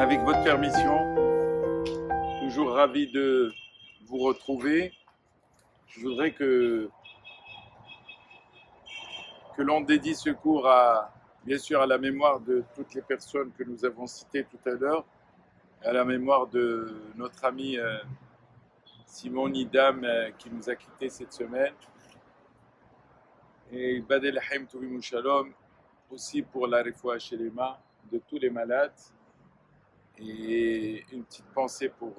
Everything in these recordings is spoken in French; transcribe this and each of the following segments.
Avec votre permission, toujours ravi de vous retrouver. Je voudrais que l'on dédie ce cours bien sûr à la mémoire de toutes les personnes que nous avons citées tout à l'heure, à la mémoire de notre ami Simon Nidam qui nous a quittés cette semaine. Et Badel Haim Touvim Shalom aussi pour la Refoua Shelema de tous les malades. Et une petite pensée pour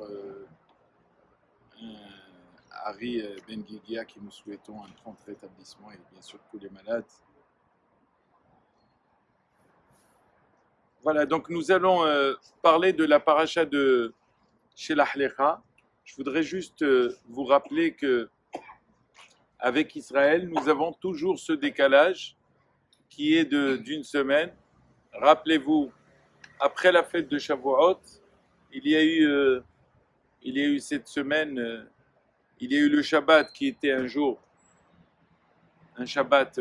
Harry Ben Guigia qui nous souhaitons un prompt rétablissement et bien sûr tous les malades. Voilà, donc nous allons parler de la paracha de Shelach Lecha. Je voudrais juste vous rappeler que avec Israël, nous avons toujours ce décalage qui est d'une semaine. Rappelez-vous, après la fête de Shavuot, il y a eu cette semaine, il y a eu le Shabbat qui était un jour Shabbat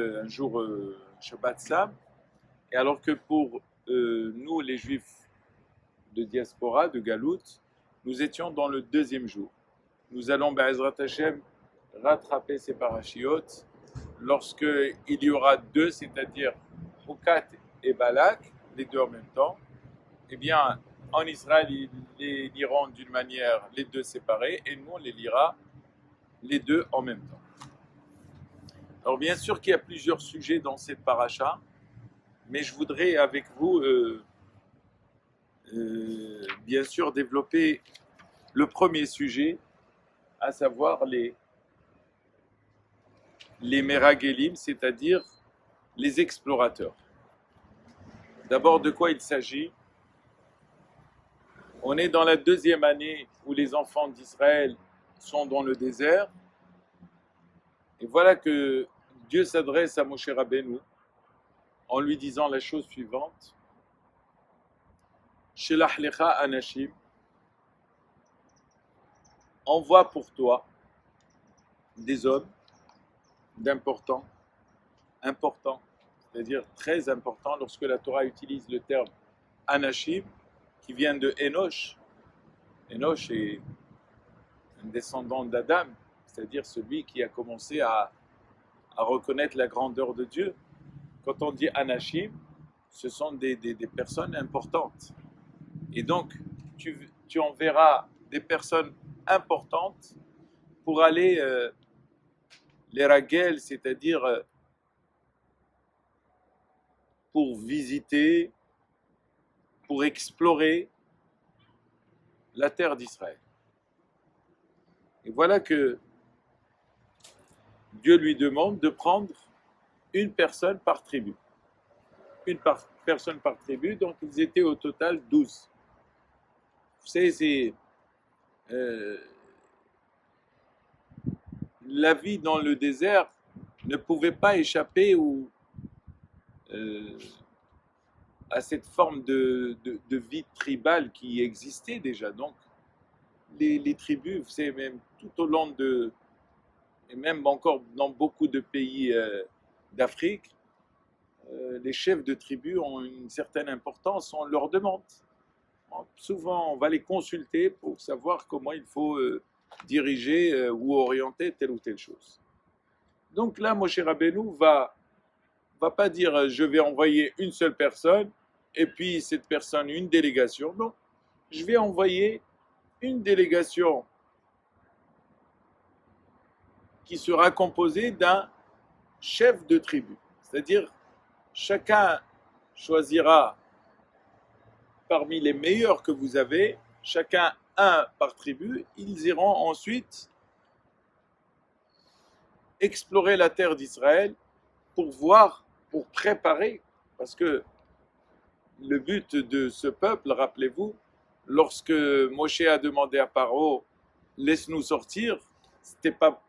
Sam. Et alors que pour nous, les Juifs de diaspora, de Galout, nous étions dans le deuxième jour. Nous allons, Be'ezrat Hashem, rattraper ces parachiotes lorsque il y aura deux, c'est-à-dire Hukat et Balak, les deux en même temps. Eh bien, en Israël, ils les liront d'une manière, les deux séparés, et nous, on les lira les deux en même temps. Alors, bien sûr qu'il y a plusieurs sujets dans cette paracha, mais je voudrais avec vous, bien sûr, développer le premier sujet, à savoir les Meragelim, c'est-à-dire les explorateurs. D'abord, de quoi il s'agit? On est dans la deuxième année où les enfants d'Israël sont dans le désert. Et voilà que Dieu s'adresse à Moshe Rabbeinu en lui disant la chose suivante. Shelach lecha anashim, envoie pour toi des hommes d'importants, c'est-à-dire très importants lorsque la Torah utilise le terme anashim, qui vient de Enoch. Enoch est un descendant d'Adam, c'est-à-dire celui qui a commencé à reconnaître la grandeur de Dieu. Quand on dit Anashim, ce sont des personnes importantes. Et donc, tu enverras des personnes importantes pour aller les ragel, c'est-à-dire pour visiter, pour explorer la terre d'Israël. Et voilà que Dieu lui demande de prendre une personne par tribu. Personne par tribu, donc ils étaient au total 12. Vous savez, la vie dans le désert ne pouvait pas échapper à cette forme de vie tribale qui existait déjà. Donc, les tribus, vous savez, même tout au long et même encore dans beaucoup de pays d'Afrique, les chefs de tribus ont une certaine importance, on leur demande. Souvent, on va les consulter pour savoir comment il faut diriger ou orienter telle ou telle chose. Donc là, Moshe Rabbeinu va pas dire je vais envoyer une seule personne et puis cette personne une délégation. Non, je vais envoyer une délégation qui sera composée d'un chef de tribu. C'est-à-dire, chacun choisira parmi les meilleurs que vous avez, chacun un par tribu, ils iront ensuite explorer la terre d'Israël pour voir, pour préparer, parce que le but de ce peuple, rappelez-vous, lorsque Moshe a demandé à Paro, laisse-nous sortir, c'était pas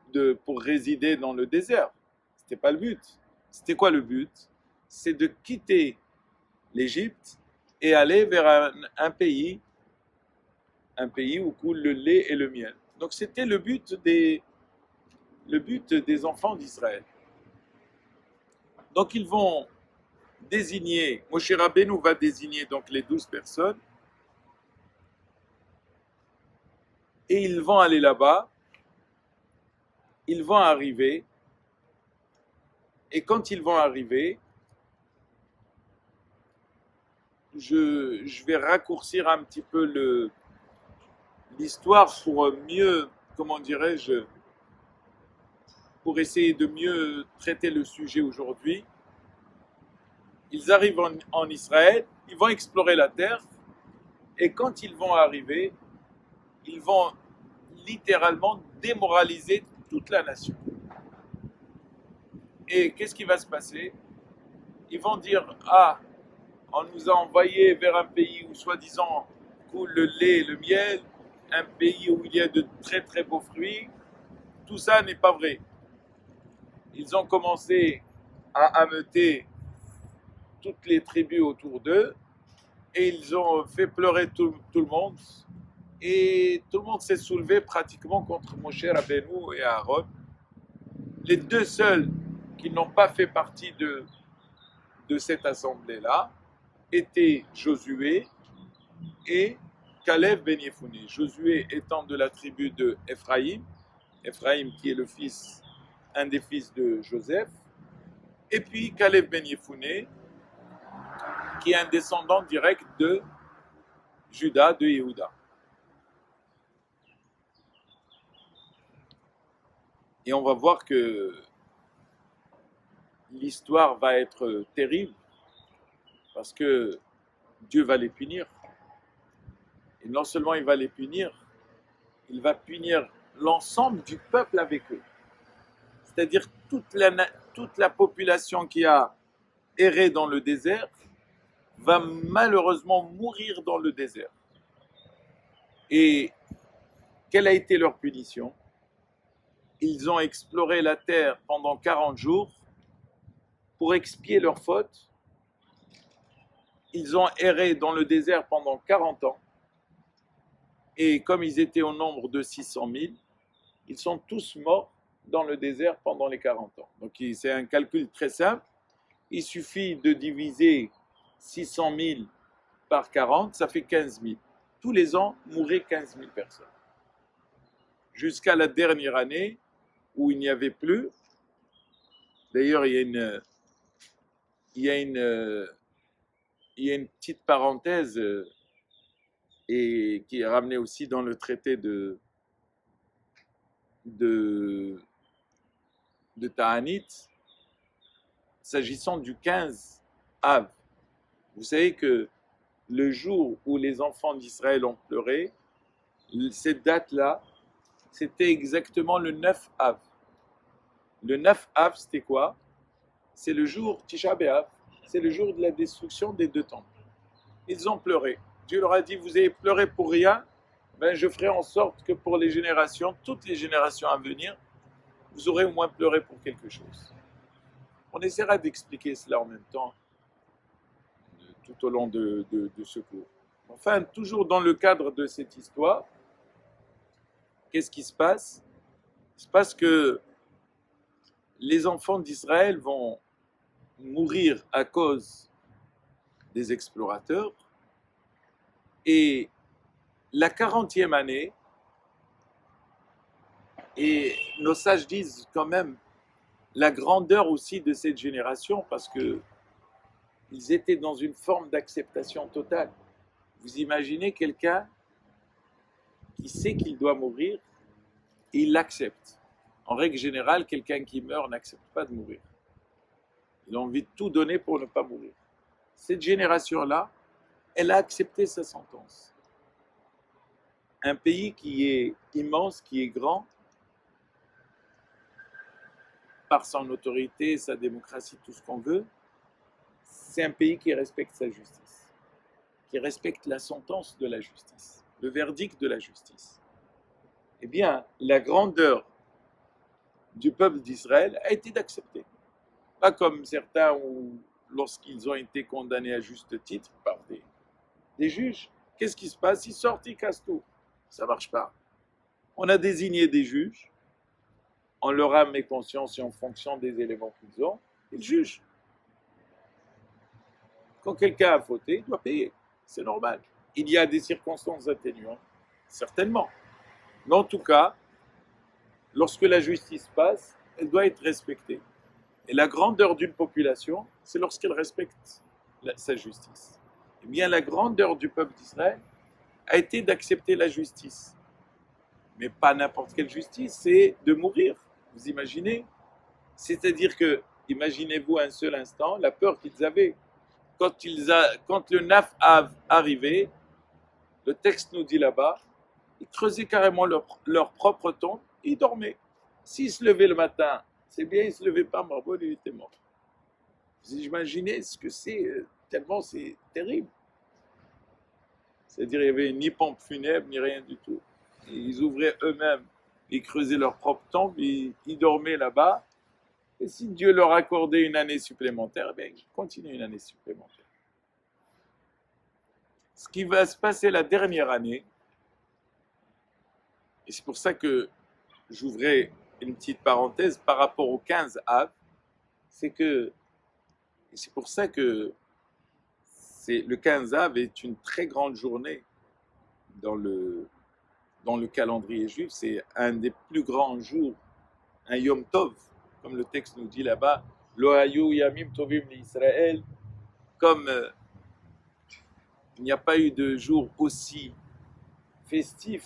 pour résider dans le désert, c'était pas le but. C'était quoi le but? C'est de quitter l'Égypte et aller vers un pays où coule le lait et le miel. Donc c'était le but des enfants d'Israël. Donc ils vont désigner, Moshe Rabbeinu va désigner donc les 12 personnes Et ils vont aller là-bas, ils vont arriver, et quand ils vont arriver, je vais raccourcir un petit peu l'histoire pour mieux, comment dirais-je, pour essayer de mieux traiter le sujet aujourd'hui. Ils arrivent en Israël, ils vont explorer la terre, et quand ils vont arriver, ils vont littéralement démoraliser toute la nation. Et qu'est-ce qui va se passer? Ils vont dire, ah, on nous a envoyés vers un pays où soi-disant coule le lait et le miel, un pays où il y a de très très beaux fruits. Tout ça n'est pas vrai. Ils ont commencé à ameuter toutes les tribus autour d'eux et ils ont fait pleurer tout le monde. Et tout le monde s'est soulevé pratiquement contre Moshe Rabbeinu et Aaron. Les deux seuls qui n'ont pas fait partie de cette assemblée-là étaient Josué et Caleb ben Yefouné. Josué étant de la tribu de Ephraïm, Ephraïm qui est un des fils de Joseph, et puis Caleb ben Yefouné qui est un descendant direct de Juda, de Yehuda. Et on va voir que l'histoire va être terrible parce que Dieu va les punir. Et non seulement il va les punir, il va punir l'ensemble du peuple avec eux. C'est-à-dire toute la population qui a erré dans le désert va malheureusement mourir dans le désert. Et quelle a été leur punition? Ils ont exploré la terre pendant 40 jours pour expier leurs fautes. Ils ont erré dans le désert pendant 40 ans. Et comme ils étaient au nombre de 600 000, ils sont tous morts dans le désert pendant les 40 ans. Donc c'est un calcul très simple. Il suffit de diviser 600 000 par 40, ça fait 15 000. Tous les ans, mouraient 15 000 personnes. Jusqu'à la dernière année où il n'y avait plus. D'ailleurs, il y a une petite parenthèse et qui est ramenée aussi dans le traité de Ta'anit, s'agissant du 15 Av. Vous savez que le jour où les enfants d'Israël ont pleuré, cette date-là, c'était exactement le 9 Av. Le 9 Av, c'était quoi? C'est le jour Tisha B'Av, c'est le jour de la destruction des deux temples. Ils ont pleuré. Dieu leur a dit, vous avez pleuré pour rien, ben je ferai en sorte que pour les générations, toutes les générations à venir, vous aurez au moins pleuré pour quelque chose. On essaiera d'expliquer cela en même temps, tout au long de ce cours. Enfin, toujours dans le cadre de cette histoire, qu'est-ce qui se passe? Il se passe que les enfants d'Israël vont mourir à cause des explorateurs. Et la 40e année, et nos sages disent quand même la grandeur aussi de cette génération parce que ils étaient dans une forme d'acceptation totale. Vous imaginez quelqu'un qui sait qu'il doit mourir et il l'accepte. En règle générale, quelqu'un qui meurt n'accepte pas de mourir. Il a envie de tout donner pour ne pas mourir. Cette génération-là, elle a accepté sa sentence. Un pays qui est immense, qui est grand, par son autorité, sa démocratie, tout ce qu'on veut, c'est un pays qui respecte sa justice, qui respecte la sentence de la justice, le verdict de la justice. Eh bien, la grandeur du peuple d'Israël a été d'accepter. Pas comme certains où, lorsqu'ils ont été condamnés à juste titre par des juges, qu'est-ce qui se passe? Ils sortent, ils cassent tout. Ça ne marche pas. On a désigné des juges, en leur âme et conscience et en fonction des éléments qu'ils ont, ils jugent. Quand quelqu'un a fauté, il doit payer. C'est normal. Il y a des circonstances atténuantes, certainement. Mais en tout cas, lorsque la justice passe, elle doit être respectée. Et la grandeur d'une population, c'est lorsqu'elle respecte sa justice. Eh bien, la grandeur du peuple d'Israël a été d'accepter la justice. Mais pas n'importe quelle justice, c'est de mourir. Vous imaginez? C'est-à-dire que, imaginez-vous un seul instant la peur qu'ils avaient. Quand le Naf Av arrivait, le texte nous dit là-bas, ils creusaient carrément leur propre tombe et ils dormaient. S'ils se levaient le matin, c'est bien, ils ne se levaient pas, Marbol, il était mort. Vous imaginez ce que c'est, tellement c'est terrible. C'est-à-dire qu'il n'y avait ni pompe funèbre, ni rien du tout. Et ils ouvraient eux-mêmes, ils creusaient leur propre tombe, ils dormaient là-bas. Et si Dieu leur accordait une année supplémentaire, eh bien, ils continuent une année supplémentaire. Ce qui va se passer la dernière année, et c'est pour ça que j'ouvrais une petite parenthèse par rapport au 15 Av, c'est que, et c'est pour ça que le 15 Av est une très grande journée dans le calendrier juif, c'est un des plus grands jours, un Yom Tov, comme le texte nous dit là-bas, Lo hayu yamim tovim l'Israël, comme il n'y a pas eu de jour aussi festif,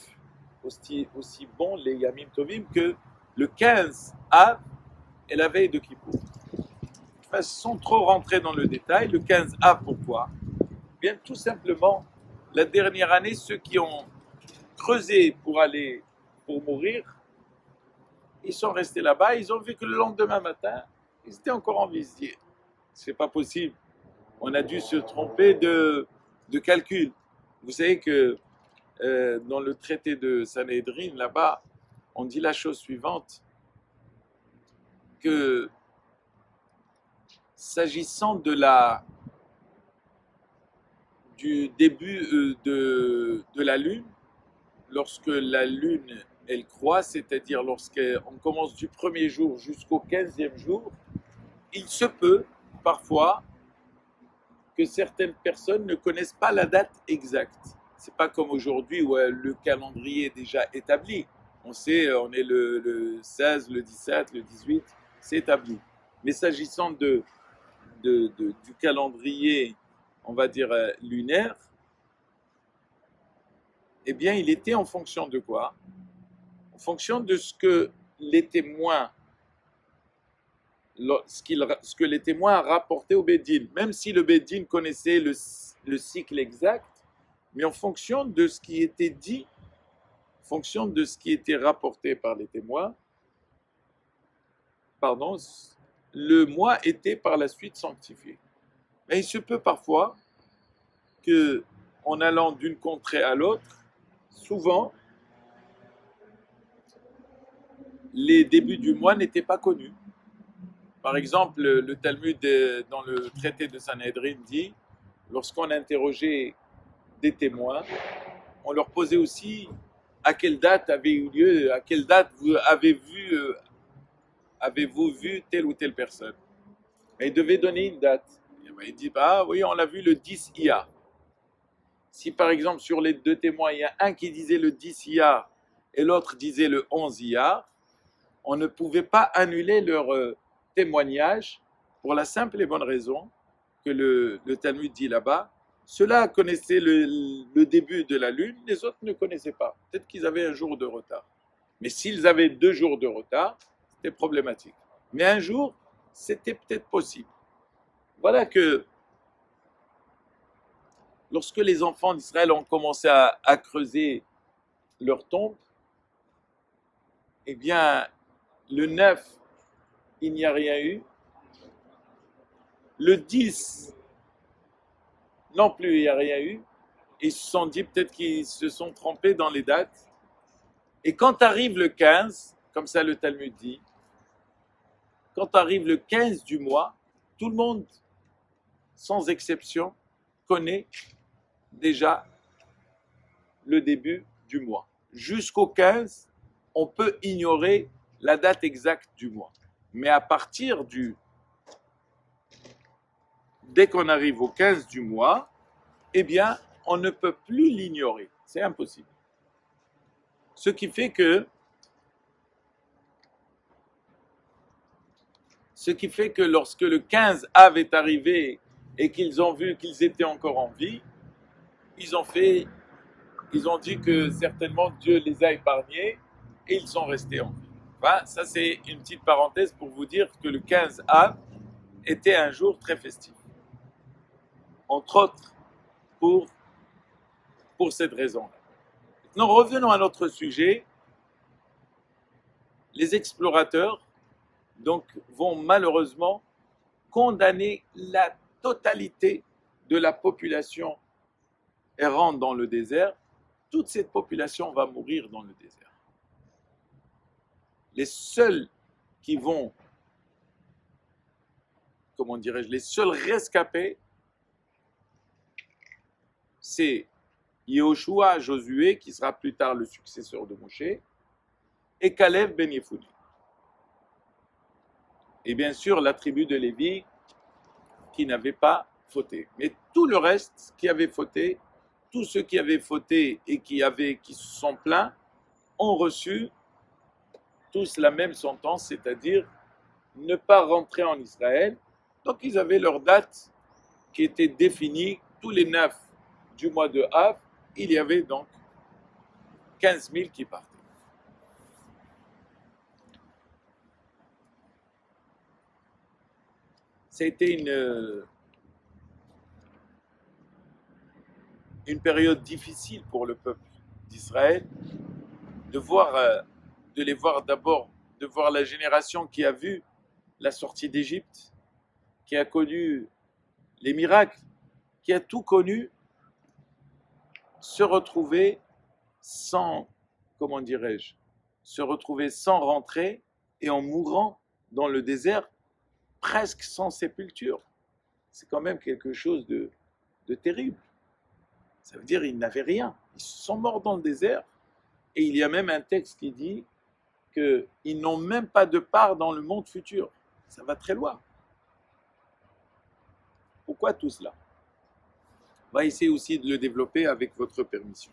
aussi bon, les Yamim Tovim, que le 15 Av et la veille de Kippour. Enfin, sans trop rentrer dans le détail, le 15 Av, pourquoi? Bien, tout simplement, la dernière année, ceux qui ont creusé pour mourir, ils sont restés là-bas, ils ont vu que le lendemain matin, ils étaient encore en visier. C'est pas possible. On a dû se tromper de calcul. Vous savez que dans le traité de Sanhedrin, là-bas, on dit la chose suivante, que s'agissant du début de la Lune, lorsque la Lune, elle croît, c'est-à-dire lorsqu'on commence du premier jour jusqu'au 15e jour, il se peut parfois que certaines personnes ne connaissent pas la date exacte. C'est pas comme aujourd'hui où le calendrier est déjà établi. On sait, on est le 16, le 17, le 18, c'est établi. Mais s'agissant du calendrier, on va dire lunaire, eh bien, il était en fonction de quoi? En fonction de ce que les témoins, ce que les témoins rapportaient au Bédine. Même si le Bédine connaissait le cycle exact, mais en fonction de ce qui était dit, en fonction de ce qui était rapporté par les témoins, pardon, le mois était par la suite sanctifié. Mais il se peut parfois que, en allant d'une contrée à l'autre, souvent, les débuts du mois n'étaient pas connus. Par exemple, le Talmud, dans le traité de Sanhedrin, dit, lorsqu'on interrogeait des témoins, on leur posait aussi à quelle date avait eu lieu, à quelle date avez-vous vu telle ou telle personne. Et ils devaient donner une date. Il dit, bah oui, on l'a vu le 10 Iyar. Si par exemple sur les deux témoins, il y a un qui disait le 10 Iyar et l'autre disait le 11 Iyar, on ne pouvait pas annuler leur témoignage pour la simple et bonne raison que le Talmud dit là-bas, ceux-là connaissaient le début de la lune, les autres ne connaissaient pas. Peut-être qu'ils avaient un jour de retard. Mais s'ils avaient 2 jours de retard, c'était problématique. Mais un jour, c'était peut-être possible. Voilà que lorsque les enfants d'Israël ont commencé à creuser leur tombe, eh bien, le 9, il n'y a rien eu. Le 10, non plus, il n'y a rien eu. Ils se sont dit peut-être qu'ils se sont trompés dans les dates. Et quand arrive le 15, comme ça le Talmud dit, quand arrive le 15 du mois, tout le monde, sans exception, connaît déjà le début du mois. Jusqu'au 15, on peut ignorer la date exacte du mois. Mais à partir dès qu'on arrive au 15 du mois, eh bien, on ne peut plus l'ignorer. C'est impossible. Ce qui fait que, lorsque le 15 Av est arrivé et qu'ils ont vu qu'ils étaient encore en vie, ils ont dit que certainement Dieu les a épargnés et ils sont restés en vie. Enfin, ça c'est une petite parenthèse pour vous dire que le 15 Av était un jour très festif. Entre autres, pour cette raison-là. Maintenant, revenons à notre sujet. Les explorateurs donc, vont malheureusement condamner la totalité de la population errante dans le désert. Toute cette population va mourir dans le désert. Les seuls qui vont, comment dirais-je, les seuls rescapés, c'est Yehoshua, Josué, qui sera plus tard le successeur de Moshe, et Caleb ben Yefouni. Et bien sûr, la tribu de Lévi, qui n'avait pas fauté. Mais tout le reste qui avait fauté, tous ceux qui avaient fauté et qui se sont plaints, ont reçu tous la même sentence, c'est-à-dire ne pas rentrer en Israël. Donc ils avaient leur date qui était définie tous les 9 du mois de Av. Il y avait donc 15 000 qui partaient. Ça a été une période difficile pour le peuple d'Israël de les voir d'abord, de voir la génération qui a vu la sortie d'Égypte, qui a connu les miracles, qui a tout connu, se retrouver sans, comment dirais-je, se retrouver sans rentrer et en mourant dans le désert, presque sans sépulture. C'est quand même quelque chose de terrible. Ça veut dire qu'ils n'avaient rien. Ils sont morts dans le désert. Et il y a même un texte qui dit qu'ils n'ont même pas de part dans le monde futur. Ça va très loin. Pourquoi tout cela? On va essayer aussi de le développer avec votre permission.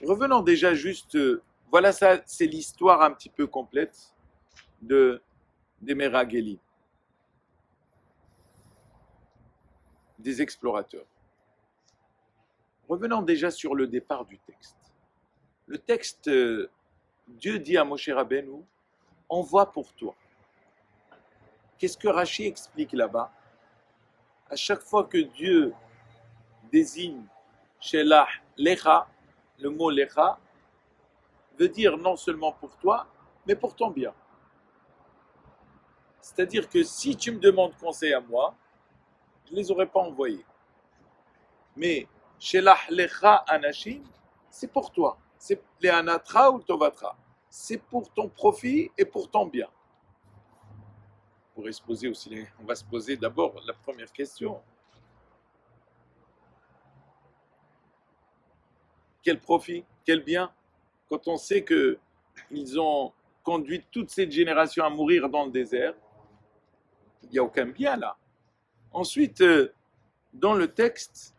Revenons déjà juste, voilà, ça c'est l'histoire un petit peu complète des Meragélim, des explorateurs. Revenons déjà sur le départ du texte. Le texte, Dieu dit à Moshe Rabbeinu, envoie pour toi. Qu'est-ce que Rashi explique là-bas? À chaque fois que Dieu désigne Shelah Lecha, le mot Lecha veut dire non seulement pour toi, mais pour ton bien. C'est-à-dire que si tu me demandes conseil à moi, je ne les aurais pas envoyés. Mais Shelah Lecha Anashim, c'est pour toi. C'est les Anatra ou le Tovatra. C'est pour ton profit et pour ton bien. On va se poser d'abord la première question. Quel profit? Quel bien? Quand on sait qu'ils ont conduit toute cette génération à mourir dans le désert, il n'y a aucun bien là. Ensuite, dans le texte,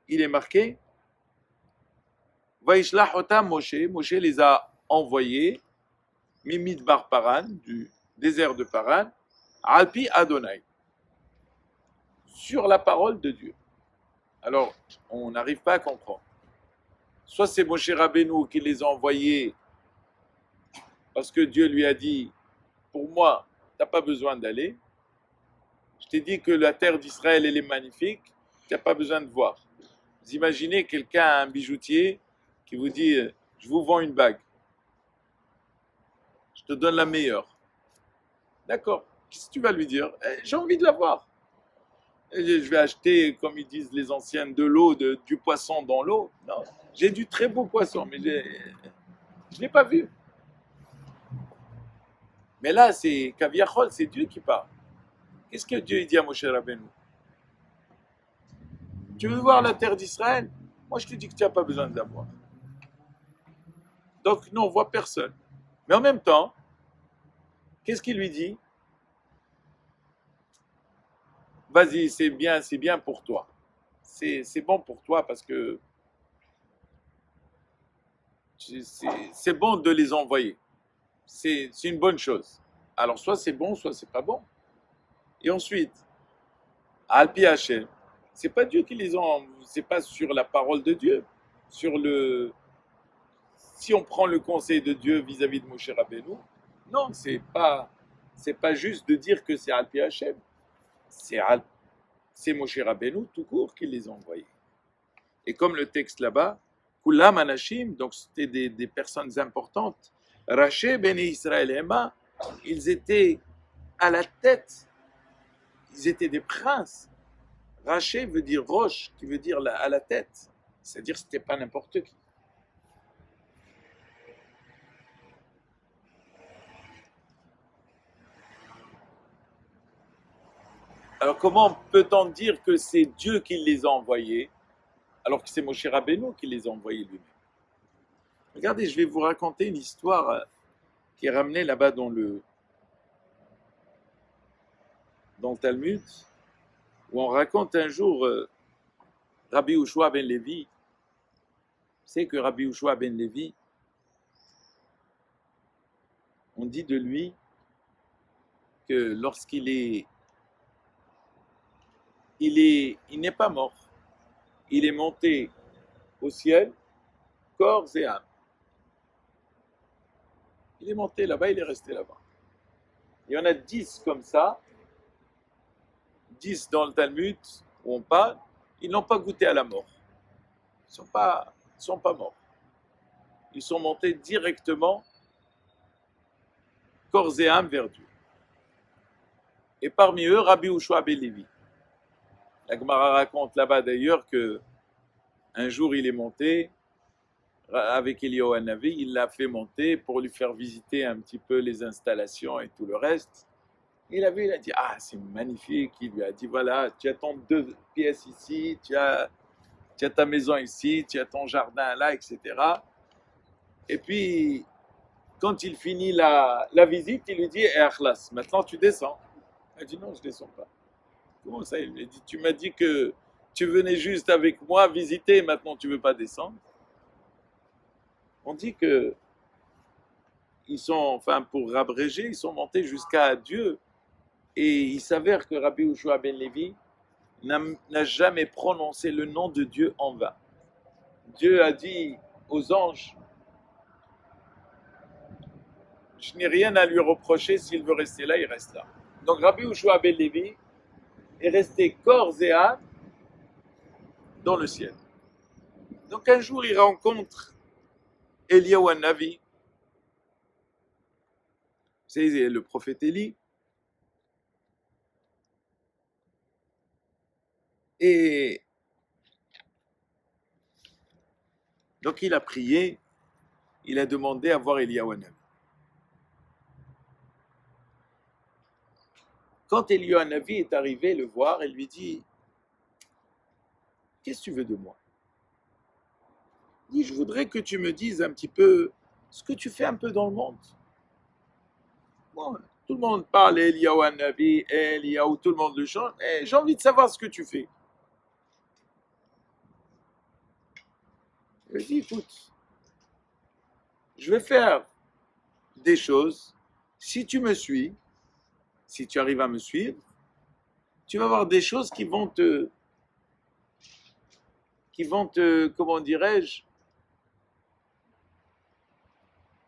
il est marqué Vaishlach otam Moshe, Moshe les a envoyés, Mimidbar Paran, du désert de Paran, Alpi Adonai, sur la parole de Dieu. Alors, on n'arrive pas à comprendre. Soit c'est Moshe Rabbeinu qui les a envoyés parce que Dieu lui a dit, pour moi, tu n'as pas besoin d'aller. Je t'ai dit que la terre d'Israël, elle est magnifique, tu n'as pas besoin de voir. Vous imaginez quelqu'un, un bijoutier, qui vous dit, je vous vends une bague. Je te donne la meilleure. D'accord. Qu'est-ce que tu vas lui dire? J'ai envie de la voir. Je vais acheter, comme ils disent les anciennes, de l'eau, du poisson dans l'eau. Non, j'ai du très beau poisson, mais je ne l'ai pas vu. Mais là, c'est Kaviachol, c'est Dieu qui parle. Qu'est-ce que Dieu dit à Moshe Rabbeinu? Tu veux voir la terre d'Israël? Moi, je te dis que tu n'as pas besoin de la voir. Donc, non, on ne voit personne. Mais en même temps, qu'est-ce qu'il lui dit? Vas-y, c'est bien pour toi. C'est bon pour toi parce que c'est bon de les envoyer. C'est une bonne chose. Alors soit c'est bon, soit c'est pas bon. Et ensuite, Alpi Hachem, c'est pas Dieu qui les a, c'est pas sur la parole de Dieu, sur le, si on prend le conseil de Dieu vis-à-vis de Moshe Rabbeinu, non, c'est pas juste de dire que c'est Alpi Hachem, c'est c'est Moshe Rabbeinu tout court qui les a envoyés. Et comme le texte là-bas, Kulam Anashim, donc c'était des personnes importantes, Raché Beni Israël et Emma, ils étaient à la tête, ils étaient des princes. Raché veut dire roche, qui veut dire à la tête, c'est-à-dire que c'était pas n'importe qui. Alors comment peut-on dire que c'est Dieu qui les a envoyés, alors que c'est Moshe Rabbeinu qui les a envoyés lui-même? Regardez, je vais vous raconter une histoire qui est ramenée là-bas dans le Talmud, où on raconte un jour Rabbi Yehoshua ben Lévi. C'est que Rabbi Yehoshua ben Lévi, on dit de lui que lorsqu'il il n'est pas mort, il est monté au ciel, corps et âme. Il est monté là-bas, il est resté là-bas. Il y en a 10 comme ça, 10 dans le Talmud où on parle, ils n'ont pas goûté à la mort. Ils ne sont pas morts. Ils sont montés directement, corps et âme, vers Dieu. Et parmi eux, Rabbi Yehoshua ben Lévi. La Gemara raconte là-bas d'ailleurs que un jour il est monté avec Eliyahu Hanavi, il l'a fait monter pour lui faire visiter un petit peu les installations et tout le reste. Il a dit, ah, c'est magnifique. Il lui a dit, voilà, tu as ton 2 pièces ici, tu as ta maison ici, tu as ton jardin là, etc. Et puis, quand il finit la visite, il lui dit, eh, Akhlas, maintenant tu descends. Il a dit, non, je ne descends pas. Comment ça? Il lui a dit, tu m'as dit que tu venais juste avec moi visiter, maintenant tu ne veux pas descendre. On dit que ils sont, enfin pour abréger, ils sont montés jusqu'à Dieu. Et il s'avère que Rabbi Yehoshua ben Lévi n'a jamais prononcé le nom de Dieu en vain. Dieu a dit aux anges, je n'ai rien à lui reprocher, s'il veut rester là, il reste là. Donc Rabbi Yehoshua ben Lévi est resté corps et âme dans le ciel. Donc un jour, il rencontre Eliyahu Hanavi, c'est le prophète Élie, et donc il a prié, il a demandé à voir Eliyahu Hanavi. Quand Eliyahu Hanavi est arrivé le voir, il lui dit, qu'est-ce que tu veux de moi? Il dit, je voudrais que tu me dises un petit peu ce que tu fais un peu dans le monde. Bon, tout le monde parle Eliyahu Hanavi, Eliyahu, tout le monde le chante, et j'ai envie de savoir ce que tu fais. Il dit, écoute, je vais faire des choses, si tu me suis, si tu arrives à me suivre, tu vas voir des choses qui vont te, comment dirais-je,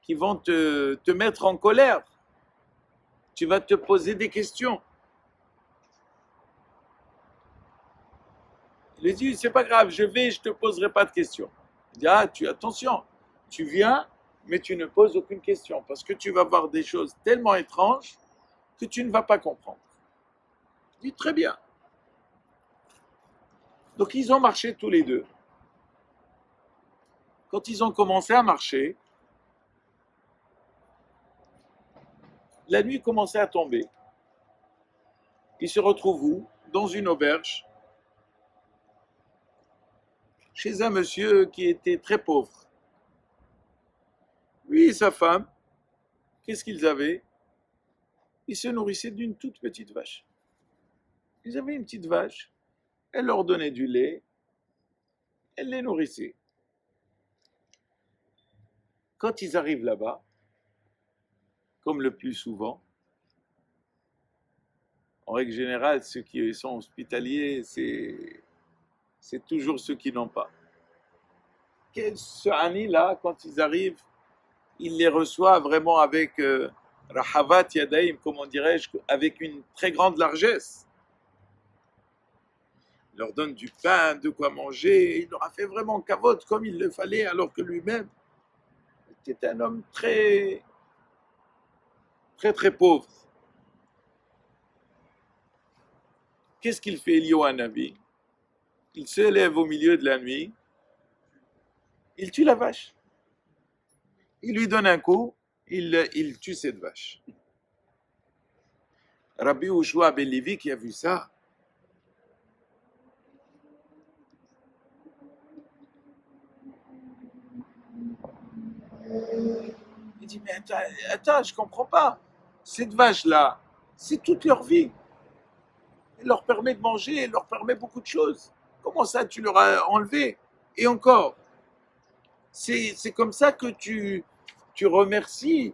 qui vont te mettre en colère. Tu vas te poser des questions. Il dit, c'est pas grave, je te poserai pas de questions. Il dit, ah, attention, tu viens, mais tu ne poses aucune question, parce que tu vas voir des choses tellement étranges que tu ne vas pas comprendre. Il dit, très bien. Donc ils ont marché tous les deux. Quand ils ont commencé à marcher, la nuit commençait à tomber. Ils se retrouvent où? Dans une auberge, chez un monsieur qui était très pauvre. Lui et sa femme, qu'est-ce qu'ils avaient? Ils se nourrissaient d'une toute petite vache. Ils avaient une petite vache, elle leur donnait du lait, elle les nourrissait. Quand ils arrivent là-bas, comme le plus souvent, en règle générale, ceux qui sont hospitaliers, c'est toujours ceux qui n'ont pas. Ce Ani-là, quand ils arrivent, il les reçoit vraiment avec Rahavat Yadaim, comment dirais-je, avec une très grande largesse. Il leur donne du pain, de quoi manger, il leur a fait vraiment cavote comme il le fallait, alors que lui-même était un homme très, très, très pauvre. Qu'est-ce qu'il fait, Eliyahu Hanavi? Il se lève au milieu de la nuit, il tue la vache. Il lui donne un coup, il tue cette vache. Rabbi Ushua ben Levi qui a vu ça, il dit, mais attends, je comprends pas. Cette vache-là, c'est toute leur vie. Elle leur permet de manger, elle leur permet beaucoup de choses. Comment ça, tu leur as enlevé? Et encore, c'est comme ça que tu remercies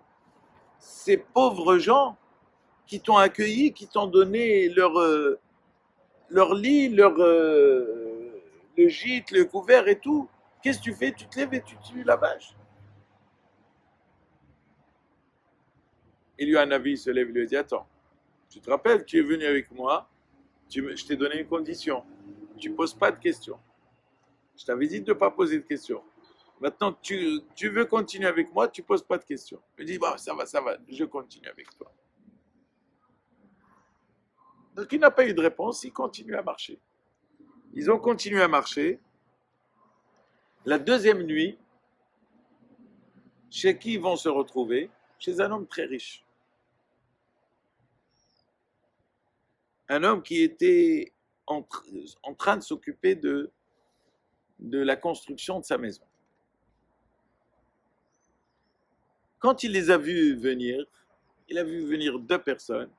ces pauvres gens qui t'ont accueilli, qui t'ont donné leur lit, le gîte, le couvert et tout. Qu'est-ce que tu fais? Tu te lèves et tu tues la vache. Il lui a un avis, il se lève, il lui dit, attends, tu te rappelles, tu es venu avec moi, je t'ai donné une condition. Tu ne poses pas de questions. Je t'avais dit de ne pas poser de questions. Maintenant, tu veux continuer avec moi, tu ne poses pas de questions. Il dit, bah, ça va, je continue avec toi. Donc il n'a pas eu de réponse, il continue à marcher. Ils ont continué à marcher. La deuxième nuit, chez qui ils vont se retrouver? Chez un homme très riche. Un homme qui était en train de s'occuper de la construction de sa maison. Quand il les a vus venir, il a vu venir deux personnes,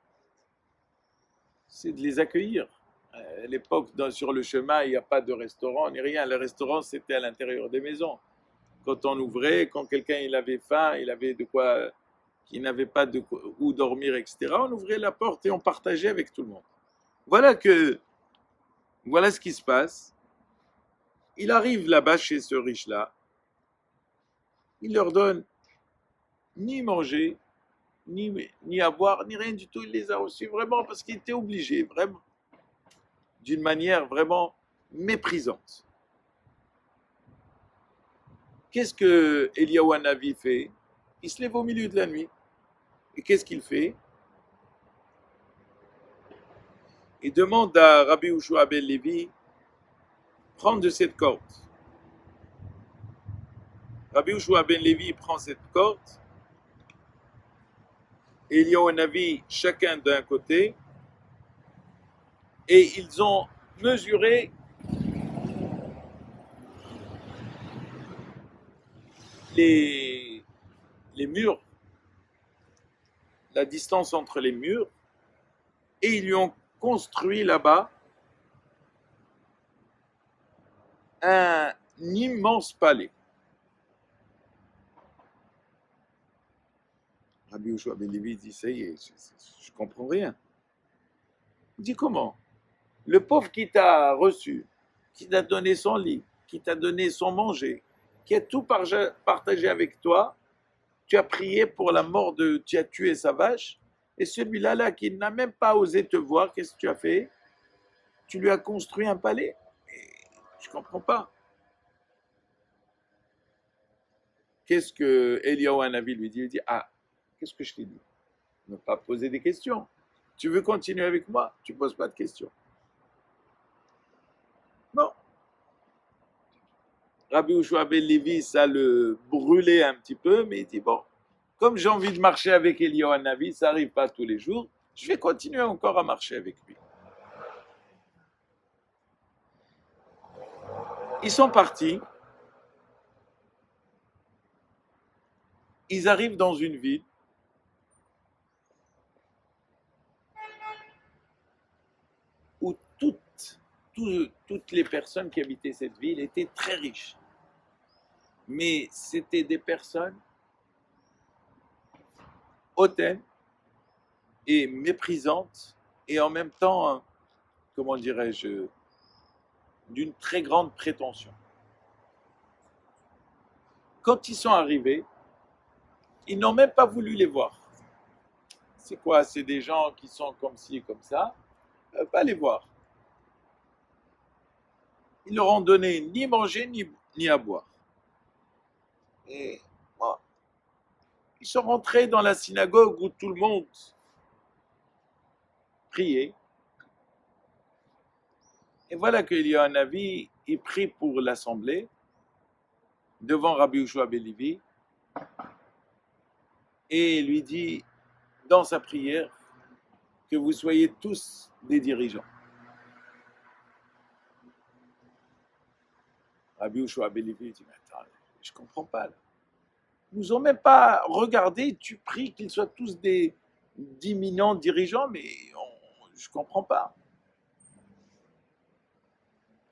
c'est de les accueillir. À l'époque, sur le chemin, il n'y a pas de restaurant ni rien. Le restaurant, c'était à l'intérieur des maisons. Quand on ouvrait, quand quelqu'un il avait faim, il avait de quoi, qu'il n'avait pas de quoi, où dormir, etc., on ouvrait la porte et on partageait avec tout le monde. Voilà ce qui se passe. Il arrive là-bas chez ce riche-là. Il leur donne ni manger, ni à boire, ni rien du tout. Il les a reçus vraiment parce qu'il était obligé, vraiment, d'une manière vraiment méprisante. Qu'est-ce que Eliyahu Hanavi fait? Il se lève au milieu de la nuit. Et qu'est-ce qu'il fait? Il demande à Rabbi Ushua ben Levi prendre de cette corde. Rabbi Ushua ben Levi prend cette corde. Eliyahu Hanavi chacun d'un côté. Et ils ont mesuré les murs, la distance entre les murs, et ils lui ont construit là-bas un immense palais. Rabbi Ushua ben Levi dit, ça y est, je ne comprends rien. Il dit, comment? Le pauvre qui t'a reçu, qui t'a donné son lit, qui t'a donné son manger, qui a tout partagé avec toi, tu as prié pour la mort tu as tué sa vache, et celui-là, là, qui n'a même pas osé te voir, qu'est-ce que tu as fait? Tu lui as construit un palais? Je ne comprends pas. Qu'est-ce que Eliyahu Hanavi lui dit? Il dit, ah, qu'est-ce que je t'ai dit? Ne pas poser des questions. Tu veux continuer avec moi? Tu ne poses pas de questions. Non. Rabbi Ushua ben Levi, ça le brûlait un petit peu, mais il dit, bon, comme j'ai envie de marcher avec Eliyahu Hanavi, ça n'arrive pas tous les jours, je vais continuer encore à marcher avec lui. Ils sont partis. Ils arrivent dans une ville où toutes les personnes qui habitaient cette ville étaient très riches. Mais c'était des personnes hautaine et méprisante, et en même temps, comment dirais-je, d'une très grande prétention. Quand ils sont arrivés, ils n'ont même pas voulu les voir. C'est quoi? C'est des gens qui sont comme ci, comme ça. Pas les voir. Ils leur ont donné ni manger, ni à boire. Et bon, ils sont rentrés dans la synagogue où tout le monde priait. Et voilà qu'il y a un avis, il prie pour l'assemblée devant Rabbi Yoshua ben Levi et lui dit dans sa prière que vous soyez tous des dirigeants. Rabbi Yoshua ben Levi dit, mais attends, je ne comprends pas. Là. Ils nous ont même pas regardé, tu pries qu'ils soient tous des d'imminents dirigeants, mais je ne comprends pas.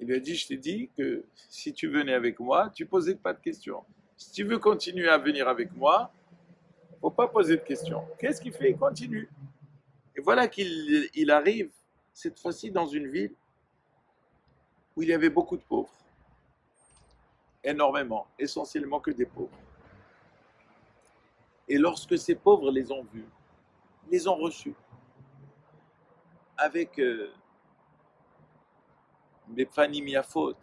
Il lui a dit, je t'ai dit que si tu venais avec moi, tu ne posais pas de questions. Si tu veux continuer à venir avec moi, il ne faut pas poser de questions. Qu'est-ce qu'il fait? Il continue. Et voilà qu'il arrive, cette fois-ci, dans une ville où il y avait beaucoup de pauvres. Énormément, essentiellement que des pauvres. Et lorsque ces pauvres les ont vus, les ont reçus avec Bephanim Yafot,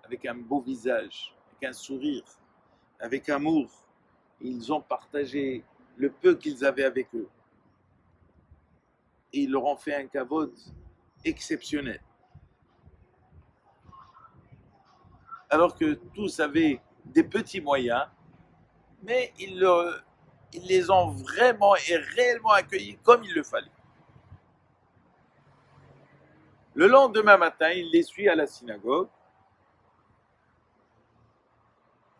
avec un beau visage, avec un sourire, avec amour. Ils ont partagé le peu qu'ils avaient avec eux. Et ils leur ont fait un kavod exceptionnel. Alors que tous avaient des petits moyens, mais ils les ont vraiment et réellement accueillis comme il le fallait. Le lendemain matin, il les suit à la synagogue.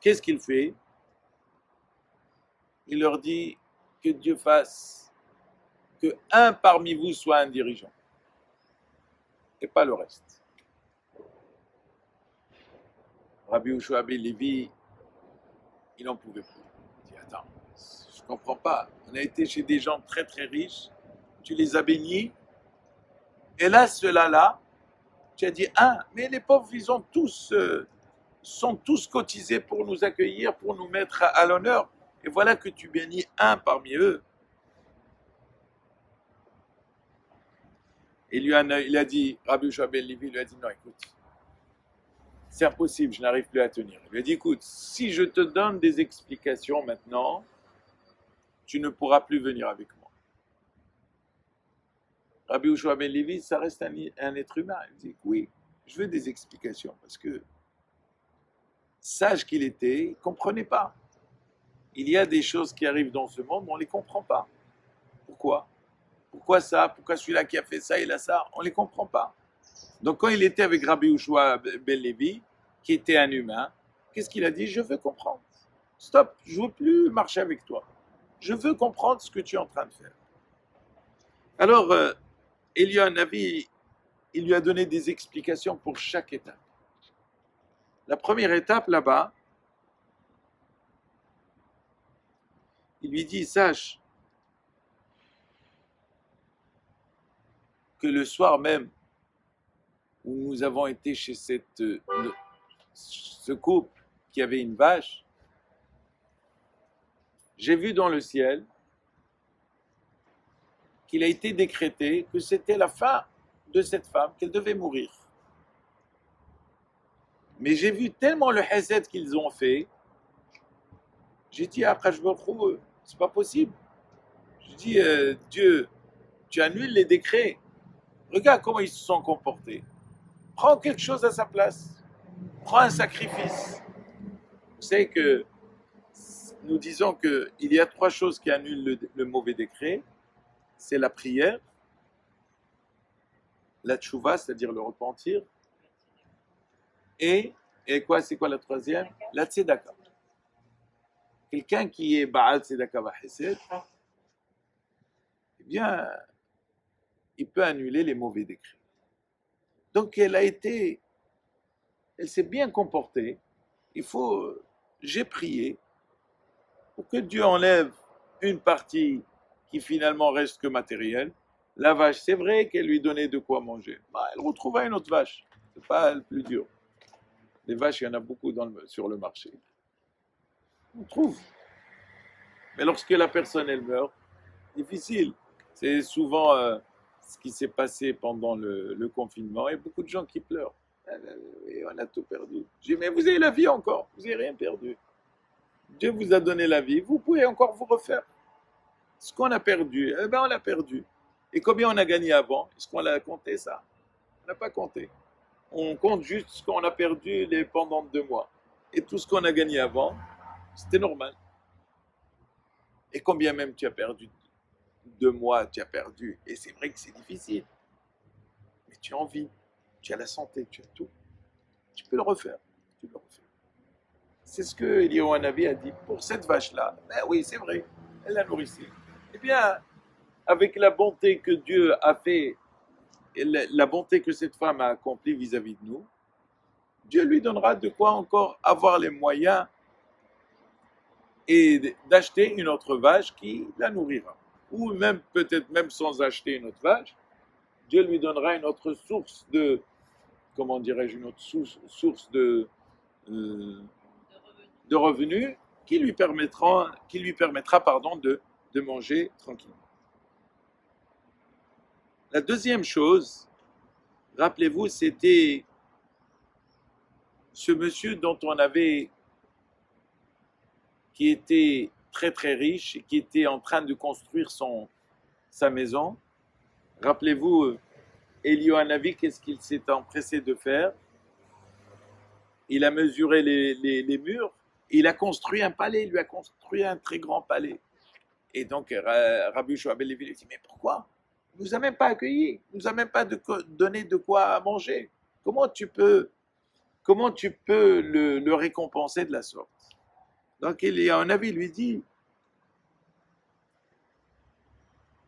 Qu'est-ce qu'il fait? Il leur dit que Dieu fasse que un parmi vous soit un dirigeant et pas le reste. Rabbi Yoshua ben Levi, il n'en pouvait plus. Il dit, attends, je ne comprends pas. On a été chez des gens très très riches, tu les as bénis, et là, ceux-là, tu as dit, mais les pauvres, ils sont tous cotisés pour nous accueillir, pour nous mettre à l'honneur, et voilà que tu bénis un parmi eux. Et il a dit, Rabbi Yoshua ben Levi lui a dit, non, écoute, c'est impossible, je n'arrive plus à tenir. Il lui a dit, écoute, si je te donne des explications maintenant, tu ne pourras plus venir avec moi. Rabbi Yoshua ben Levi, ça reste un être humain. Il dit, oui, je veux des explications, parce que sage qu'il était, il ne comprenait pas. Il y a des choses qui arrivent dans ce monde, mais on ne les comprend pas. Pourquoi? Pourquoi ça? Pourquoi celui-là qui a fait ça, il a ça? On ne les comprend pas. Donc quand il était avec Rabbi Yoshua ben Levi, qui était un humain, qu'est-ce qu'il a dit? Je veux comprendre. Stop, je ne veux plus marcher avec toi. Je veux comprendre ce que tu es en train de faire. Alors, il y a un avis, il lui a donné des explications pour chaque étape. La première étape, là-bas, il lui dit, sache que le soir même où nous avons été chez ce couple qui avait une vache, j'ai vu dans le ciel qu'il a été décrété que c'était la fin de cette femme, qu'elle devait mourir. Mais j'ai vu tellement le hesed qu'ils ont fait, j'ai dit à Akash Baruch Hu, c'est pas possible. Je dis, Dieu, tu annules les décrets. Regarde comment ils se sont comportés. Prends quelque chose à sa place. Prends un sacrifice. Vous savez que nous disons qu'il y a 3 choses qui annulent le mauvais décret. C'est la prière, la tchouva, c'est-à-dire le repentir, et quoi, c'est quoi la troisième? La tzedaka. Quelqu'un qui est ba'al tzedaka va hesed, eh bien, il peut annuler les mauvais décrets. Donc elle s'est bien comportée. J'ai prié pour que Dieu enlève une partie qui finalement reste que matériel. La vache, c'est vrai qu'elle lui donnait de quoi manger. Bah, elle retrouva une autre vache. C'est pas le plus dur. Les vaches, il y en a beaucoup sur le marché. On trouve. Mais lorsque la personne, elle meurt, difficile. C'est souvent ce qui s'est passé pendant le confinement. Et beaucoup de gens qui pleurent. Et on a tout perdu. Je dis, mais vous avez la vie encore. Vous n'avez rien perdu. Dieu vous a donné la vie. Vous pouvez encore vous refaire. Ce qu'on a perdu, eh ben on l'a perdu. Et combien on a gagné avant? Est-ce qu'on l'a compté ça? On n'a pas compté. On compte juste ce qu'on a perdu pendant 2 mois. Et tout ce qu'on a gagné avant, c'était normal. Et combien même tu as perdu 2 mois, tu as perdu. Et c'est vrai que c'est difficile. Mais tu as envie, tu as la santé, tu as tout. Tu peux le refaire. Tu peux le refaire. C'est ce que Eliyahu Hanavi a dit pour cette vache-là. Ben oui, c'est vrai. Elle la nourrissait. Eh bien, avec la bonté que Dieu a fait, et la bonté que cette femme a accomplie vis-à-vis de nous, Dieu lui donnera de quoi encore avoir les moyens et d'acheter une autre vache qui la nourrira. Ou même peut-être même sans acheter une autre vache, Dieu lui donnera une autre source de, comment dirais-je, une autre source euh, de revenus qui lui permettra de manger tranquillement. La deuxième chose, rappelez-vous, c'était ce monsieur dont on avait, qui était très très riche et qui était en train de construire sa maison. Rappelez-vous, Eliyahu Hanavi, qu'est-ce qu'il s'est empressé de faire? Il a mesuré les murs, il a construit un palais, il lui a construit un très grand palais. Et donc Rabbi Yoshua ben Levi lui dit, mais pourquoi? Il ne nous a même pas accueillis, il ne nous a même pas donné de quoi manger. Comment tu peux le récompenser de la sorte? Donc il y a un avis, lui dit,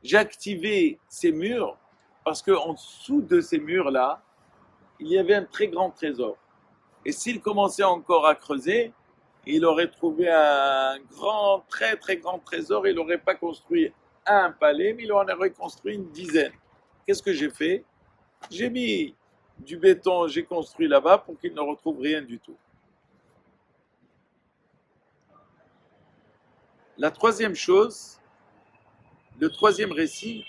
j'ai activé ces murs parce qu'en dessous de ces murs-là, il y avait un très grand trésor. Et s'il commençait encore à creuser, il aurait trouvé un grand, très très grand trésor. Il n'aurait pas construit un palais, mais il en aurait construit une dizaine. Qu'est-ce que j'ai fait? J'ai mis du béton, j'ai construit là-bas pour qu'il ne retrouve rien du tout. La troisième chose, le troisième récit,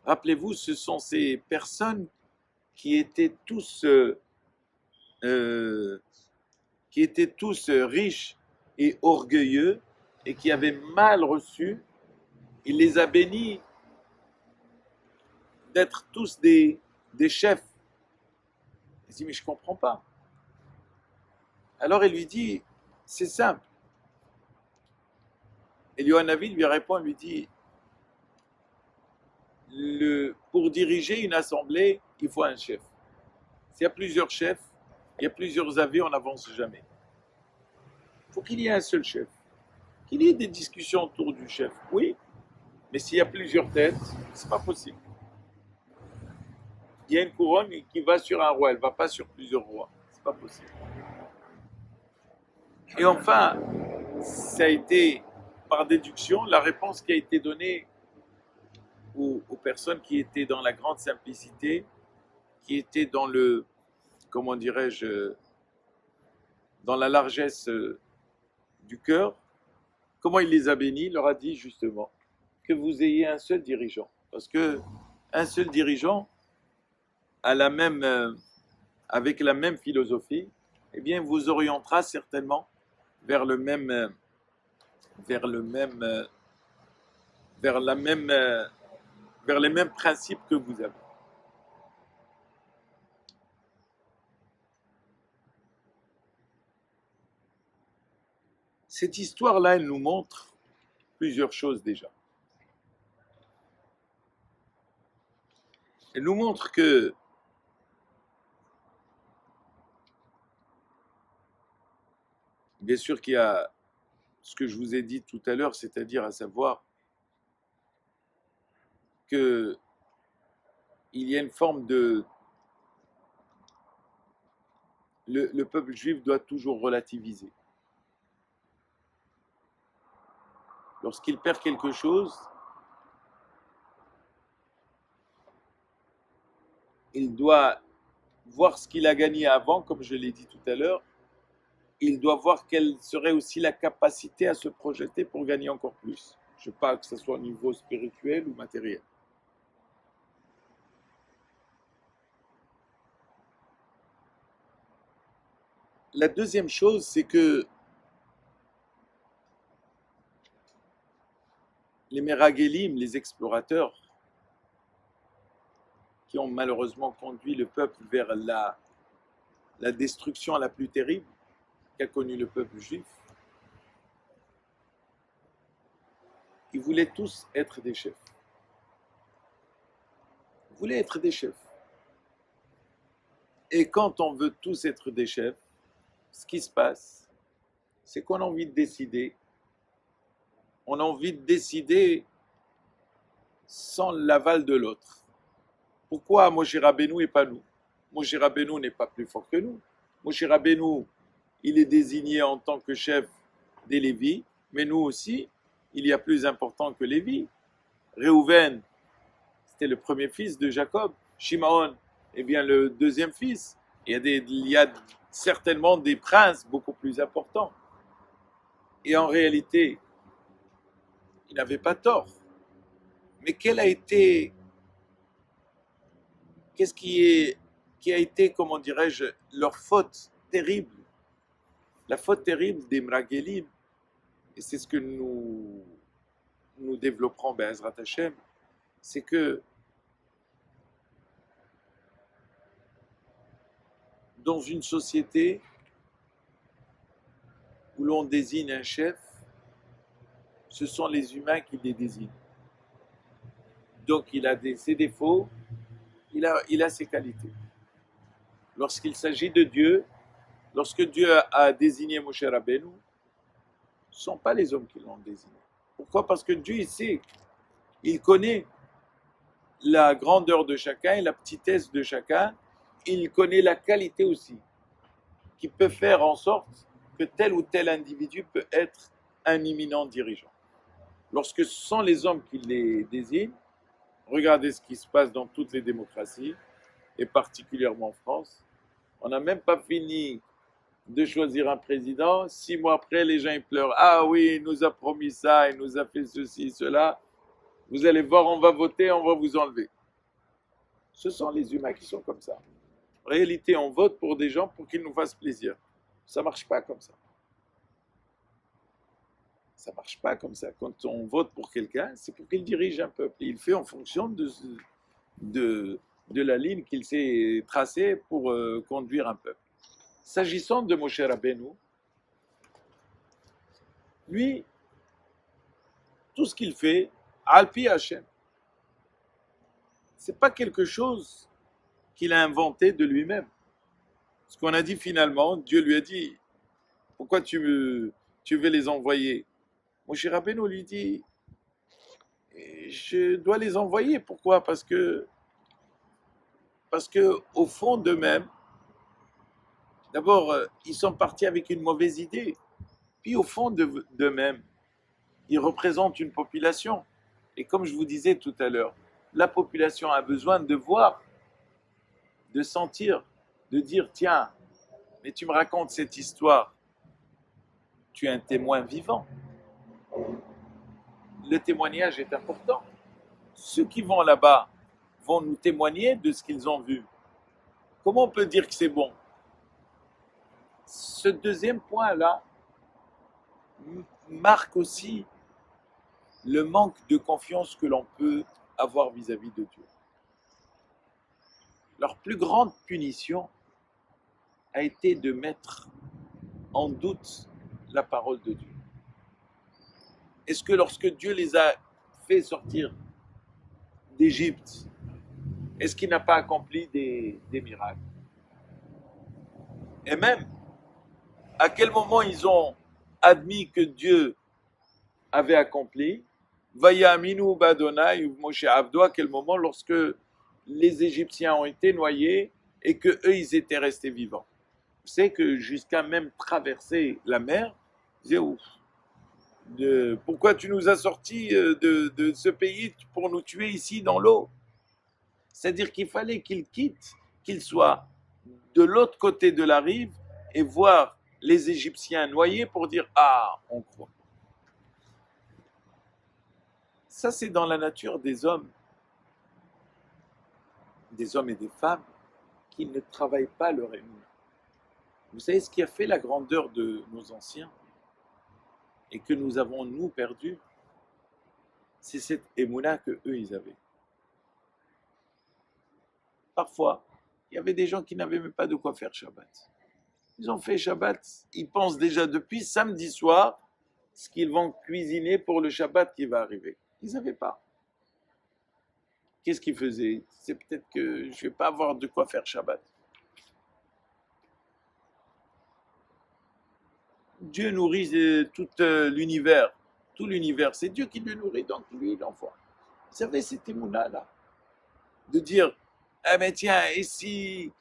rappelez-vous, ce sont ces personnes qui étaient tous, riches et orgueilleux et qui avaient mal reçu. Il les a bénis d'être tous des chefs. Il dit, mais je ne comprends pas. Alors il lui dit, c'est simple. Eliyahu Hanavi lui répond, il lui dit, pour diriger une assemblée, il faut un chef. S'il y a plusieurs chefs, il y a plusieurs avis, on n'avance jamais. Il faut qu'il y ait un seul chef. Qu'il y ait des discussions autour du chef, oui, mais s'il y a plusieurs têtes, c'est pas possible. Il y a une couronne qui va sur un roi, elle ne va pas sur plusieurs rois. C'est pas possible. Et enfin, ça a été, par déduction, la réponse qui a été donnée aux personnes qui étaient dans la grande simplicité, qui étaient dans le, comment dirais-je, dans la largesse du cœur. Comment il les a bénis? Il leur a dit justement que vous ayez un seul dirigeant. Parce que un seul dirigeant avec la même philosophie, eh bien, vous orientera certainement vers le même, vers le même, vers la même, vers les mêmes principes que vous avez. Cette histoire-là, elle nous montre plusieurs choses déjà. Elle nous montre que bien sûr qu'il y a ce que je vous ai dit tout à l'heure, c'est-à-dire à savoir que il y a une forme de... Le peuple juif doit toujours relativiser. Lorsqu'il perd quelque chose, il doit voir ce qu'il a gagné avant, comme je l'ai dit tout à l'heure. Il doit voir quelle serait aussi la capacité à se projeter pour gagner encore plus. Je ne sais pas que ce soit au niveau spirituel ou matériel. La deuxième chose, c'est que les Meragélim, les explorateurs, qui ont malheureusement conduit le peuple vers la destruction la plus terrible qu'a connue le peuple juif, ils voulaient tous être des chefs. Ils voulaient être des chefs. Et quand on veut tous être des chefs, ce qui se passe, c'est qu'on a envie de décider. On a envie de décider sans l'aval de l'autre. Pourquoi Moshe Rabbeinu et pas nous? Moshe Rabbeinu n'est pas plus fort que nous. Moshe Rabbeinu, il est désigné en tant que chef des Lévis, mais nous aussi, il y a plus important que Lévi. Réhouven, c'était le premier fils de Jacob. Shimaon, eh bien le deuxième fils. Il y a certainement des princes beaucoup plus importants. Et en réalité, il n'avait pas tort. Mais qu'est-ce qui a été, comment dirais-je, leur faute terrible? La faute terrible des Mragelim, et c'est ce que nous développerons, Be'ezrat Hashem, c'est que dans une société où l'on désigne un chef, ce sont les humains qui les désignent. Donc il a ses défauts, il a ses qualités. Lorsqu'il s'agit de Dieu, lorsque Dieu a désigné Moshe Rabbeinu, ce ne sont pas les hommes qui l'ont désigné. Pourquoi? Parce que Dieu, il sait, il connaît la grandeur de chacun et la petitesse de chacun, il connaît la qualité aussi, qui peut faire en sorte que tel ou tel individu peut être un éminent dirigeant. Lorsque ce sont les hommes qui les désignent, regardez ce qui se passe dans toutes les démocraties, et particulièrement en France. On n'a même pas fini de choisir un président. 6 mois après, les gens ils pleurent. Ah oui, il nous a promis ça, il nous a fait ceci, cela. Vous allez voir, on va voter, on va vous enlever. Ce sont les humains qui sont comme ça. En réalité, on vote pour des gens pour qu'ils nous fassent plaisir. Ça ne marche pas comme ça. Ça ne marche pas comme ça. Quand on vote pour quelqu'un, c'est pour qu'il dirige un peuple. Il fait en fonction de la ligne qu'il s'est tracée pour conduire un peuple. S'agissant de Moshe Rabbeinu, lui, tout ce qu'il fait, Alpi Hashem, ce n'est pas quelque chose qu'il a inventé de lui-même. Ce qu'on a dit finalement, Dieu lui a dit, pourquoi tu veux les envoyer? Moshe Rabbeinu lui dit, je dois les envoyer. Pourquoi? Parce que au fond d'eux-mêmes, d'abord, ils sont partis avec une mauvaise idée. Puis au fond d'eux-mêmes, ils représentent une population. Et comme je vous disais tout à l'heure, la population a besoin de voir, de sentir, de dire, tiens, mais tu me racontes cette histoire. Tu es un témoin vivant. Le témoignage est important. Ceux qui vont là-bas vont nous témoigner de ce qu'ils ont vu. Comment on peut dire que c'est bon? Ce deuxième point-là marque aussi le manque de confiance que l'on peut avoir vis-à-vis de Dieu. Leur plus grande punition a été de mettre en doute la parole de Dieu. Est-ce que lorsque Dieu les a fait sortir d'Égypte, est-ce qu'il n'a pas accompli des miracles? Et même, à quel moment ils ont admis que Dieu avait accompli? Vayaminu Badonai ou Moshe Abdo, à quel moment? Lorsque les Égyptiens ont été noyés et que eux ils étaient restés vivants. Vous savez que jusqu'à même traverser la mer, ils disaient ouf, Pourquoi tu nous as sortis de ce pays pour nous tuer ici dans l'eau? C'est-à-dire qu'il fallait qu'il quitte, qu'il soit de l'autre côté de la rive et voir les Égyptiens noyés pour dire ah, on croit. Ça, c'est dans la nature des hommes et des femmes qui ne travaillent pas leur émouna. Vous savez ce qui a fait la grandeur de nos anciens et que nous avons, nous, perdu? C'est cette émouna que eux ils avaient. Parfois, il y avait des gens qui n'avaient même pas de quoi faire Shabbat. Ils ont fait Shabbat, ils pensent déjà depuis samedi soir ce qu'ils vont cuisiner pour le Shabbat qui va arriver. Ils ne savaient pas. Qu'est-ce qu'ils faisaient? C'est peut-être que je ne vais pas avoir de quoi faire Shabbat. Dieu nourrit tout l'univers. Tout l'univers, c'est Dieu qui le nourrit, donc lui, il envoie. Vous savez, cette émouna-là, de dire, ah mais tiens, et si,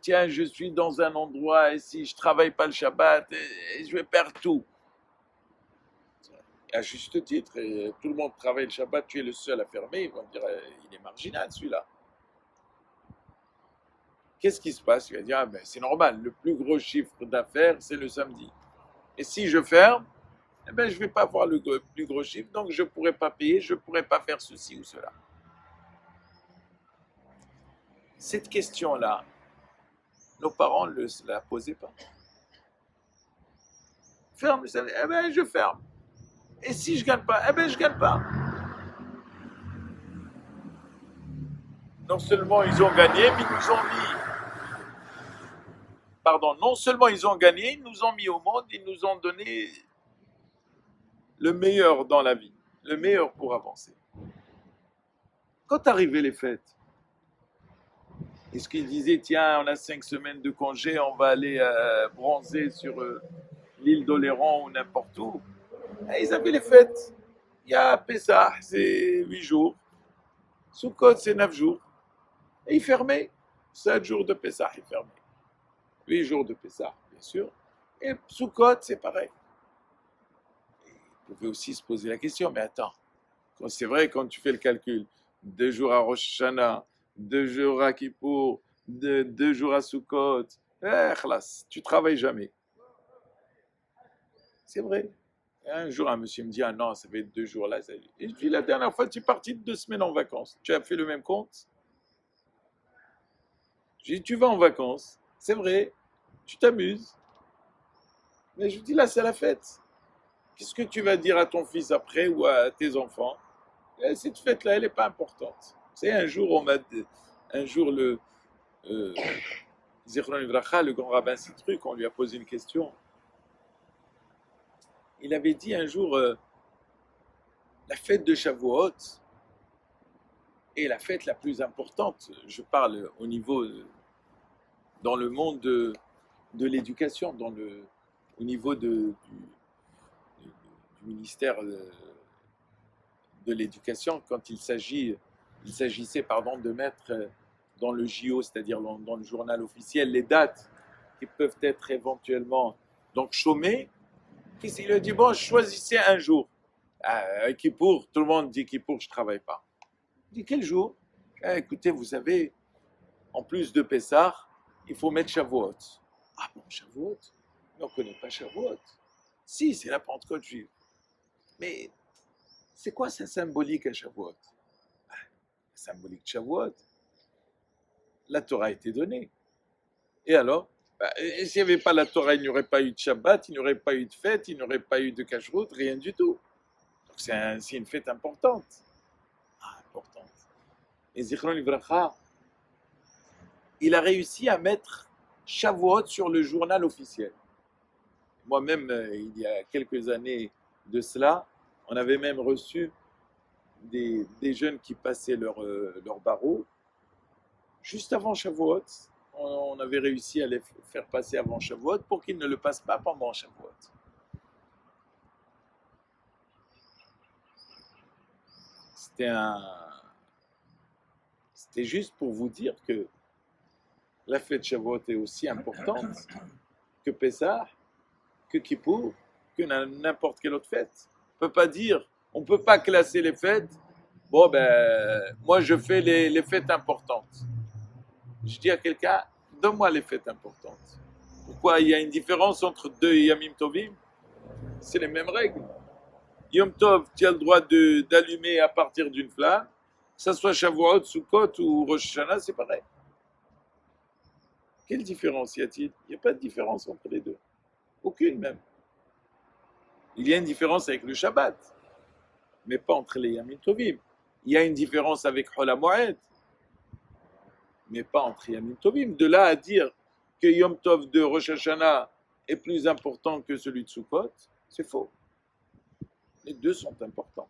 tiens, je suis dans un endroit, et si je ne travaille pas le Shabbat, et je vais perdre tout. À juste titre, et tout le monde travaille le Shabbat, tu es le seul à fermer, ils vont dire, il est marginal celui-là. Qu'est-ce qui se passe? Il va dire, ah ben c'est normal, le plus gros chiffre d'affaires, c'est le samedi. Et si je ferme, eh ben, je ne vais pas avoir le plus gros chiffre, donc je ne pourrai pas payer, je ne pourrai pas faire ceci ou cela. Cette question-là, nos parents ne la posaient pas. Ferme, eh ben, je ferme. Et si je ne gagne pas, eh ben, je ne gagne pas. Non seulement ils ont gagné, mais ils nous ont mis. Pardon, non seulement ils ont gagné, ils nous ont mis au monde, ils nous ont donné le meilleur dans la vie, le meilleur pour avancer. Quand arrivaient les fêtes, est-ce qu'ils disaient, tiens, on a 5 semaines de congé, on va aller bronzer sur l'île d'Oléron ou n'importe où? Et ils avaient les fêtes. Il y a Pessah, c'est 8 jours. Sukkot, c'est 9 jours. Et ils fermaient. 7 jours de Pessah, ils fermaient. 8 jours de Pessah, bien sûr. Et Sukkot, c'est pareil. Vous pouvez aussi se poser la question, mais attends, c'est vrai quand tu fais le calcul, 2 jours à Rosh Hashanah, 2 jours à Kippour, 2 jours à Sukkot, khlas, tu travailles jamais. C'est vrai. Et un jour, un monsieur me dit, ah non, ça fait 2 jours là. Et je dis, la dernière fois, tu es parti de 2 semaines en vacances. Tu as fait le même compte? Je dis, tu vas en vacances. C'est vrai, tu t'amuses. Mais je dis, là, c'est la fête. Qu'est-ce que tu vas dire à ton fils après ou à tes enfants? Cette fête-là, elle n'est pas importante. C'est un jour Zichron Livracha, le grand rabbin Citruc, on lui a posé une question. Il avait dit un jour, la fête de Shavuot est la fête la plus importante. Je parle au niveau, dans le monde de l'éducation, au niveau du ministère de l'éducation, quand il s'agissait de mettre dans le JO, c'est-à-dire dans le journal officiel, les dates qui peuvent être éventuellement donc chômées. Il a dit, bon, choisissez un jour. Kippour, tout le monde dit Kippour, je ne travaille pas. Il dit, quel jour? Écoutez, vous savez, en plus de Pessah, il faut mettre Shavuot. Ah bon, Shavuot? Mais on ne connaît pas Shavuot. Si, c'est la Pentecôte juive. Mais c'est quoi ça symbolique à Shavuot? La symbolique de Shavuot, la Torah a été donnée. Et alors? Et s'il n'y avait pas la Torah, il n'y aurait pas eu de Shabbat, il n'y aurait pas eu de fête, il n'y aurait pas eu de Kashrut, rien du tout. Donc c'est une fête importante. Ah, importante. Et Zichron Livracha, il a réussi à mettre Shavuot sur le journal officiel. Moi-même, il y a quelques années de cela, on avait même reçu des jeunes qui passaient leur barreau. Juste avant Shavuot, on avait réussi à les faire passer avant Shavuot pour qu'ils ne le passent pas pendant Shavuot. C'était juste pour vous dire que la fête Shavuot est aussi importante que Pessah, que Kippour, que n'importe quelle autre fête. On ne peut pas classer les fêtes. Bon, ben, moi, je fais les fêtes importantes. Je dis à quelqu'un, donne-moi les fêtes importantes. Pourquoi il y a une différence entre deux Yamim Tovim? C'est les mêmes règles. Yom Tov, tu as le droit d'allumer à partir d'une flamme, que ce soit Shavuot, Sukkot ou Rosh Hashanah, c'est pareil. Quelle différence y a-t-il? Il n'y a pas de différence entre les deux. Aucune même. Il y a une différence avec le Shabbat, mais pas entre les Yamim Tovim. Il y a une différence avec Hol HaMoed, mais pas entre Yamim Tovim. De là à dire que Yom Tov de Rosh Hashanah est plus important que celui de Sukkot, c'est faux. Les deux sont importants.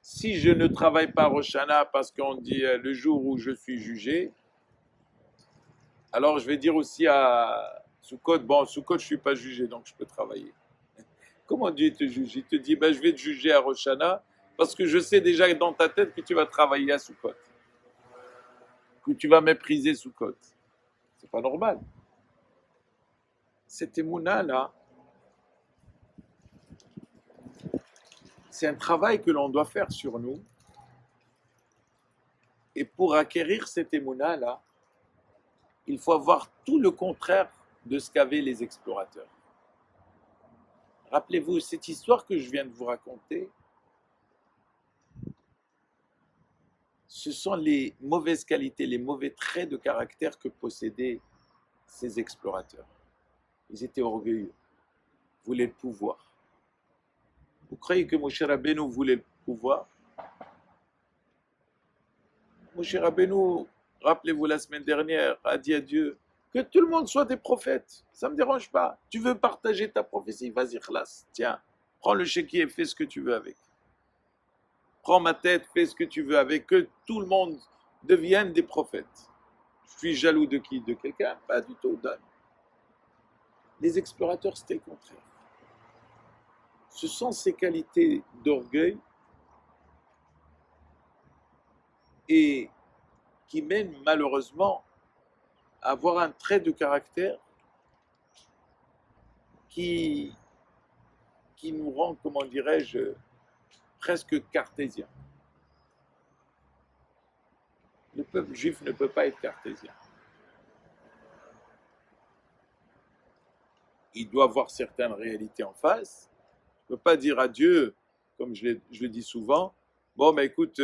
Si je ne travaille pas Rosh Hashanah parce qu'on dit le jour où je suis jugé, alors je vais dire aussi à Sukkot, bon, Sukkot, je ne suis pas jugé, donc je peux travailler. Comment Dieu te juge? Il te dit, ben, je vais te juger à Rosh Hashanah parce que je sais déjà dans ta tête que tu vas travailler à Sukkot, que tu vas mépriser Sukkot. C'est pas normal. Cette émouna-là, c'est un travail que l'on doit faire sur nous. Et pour acquérir cette émouna-là, il faut avoir tout le contraire de ce qu'avaient les explorateurs. Rappelez-vous, cette histoire que je viens de vous raconter, ce sont les mauvaises qualités, les mauvais traits de caractère que possédaient ces explorateurs. Ils étaient orgueilleux, voulaient le pouvoir. Vous croyez que Moshe Rabbeinu voulait le pouvoir? Moshe Rabbeinu, rappelez-vous la semaine dernière, a dit à Dieu que tout le monde soit des prophètes. Ça ne me dérange pas. Tu veux partager ta prophétie? Vas-y, khlas. Tiens, prends le chéquier et fais ce que tu veux avec. Prends ma tête, fais ce que tu veux avec. Que tout le monde devienne des prophètes. Je suis jaloux de qui? De quelqu'un? Pas du tout. Donne. Les explorateurs, c'était le contraire. Ce sont ces qualités d'orgueil et qui mènent malheureusement à avoir un trait de caractère qui nous rend, comment dirais-je, presque cartésien. Le peuple juif ne peut pas être cartésien. Il doit voir certaines réalités en face. Il ne peut pas dire à Dieu, comme je le dis souvent, bon, mais écoute,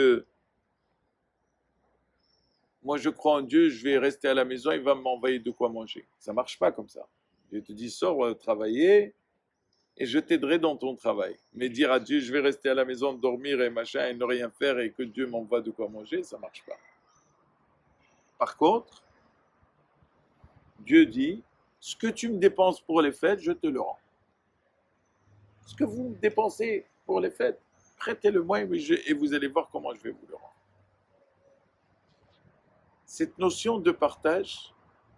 moi je crois en Dieu, je vais rester à la maison, il va m'envoyer de quoi manger. Ça ne marche pas comme ça. Dieu te dit, sors travailler et je t'aiderai dans ton travail. Mais dire à Dieu, je vais rester à la maison, dormir et machin, et ne rien faire et que Dieu m'envoie de quoi manger, ça ne marche pas. Par contre, Dieu dit, ce que tu me dépenses pour les fêtes, je te le rends. Ce que vous me dépensez pour les fêtes, prêtez-le-moi et vous allez voir comment je vais vous le rendre. Cette notion de partage,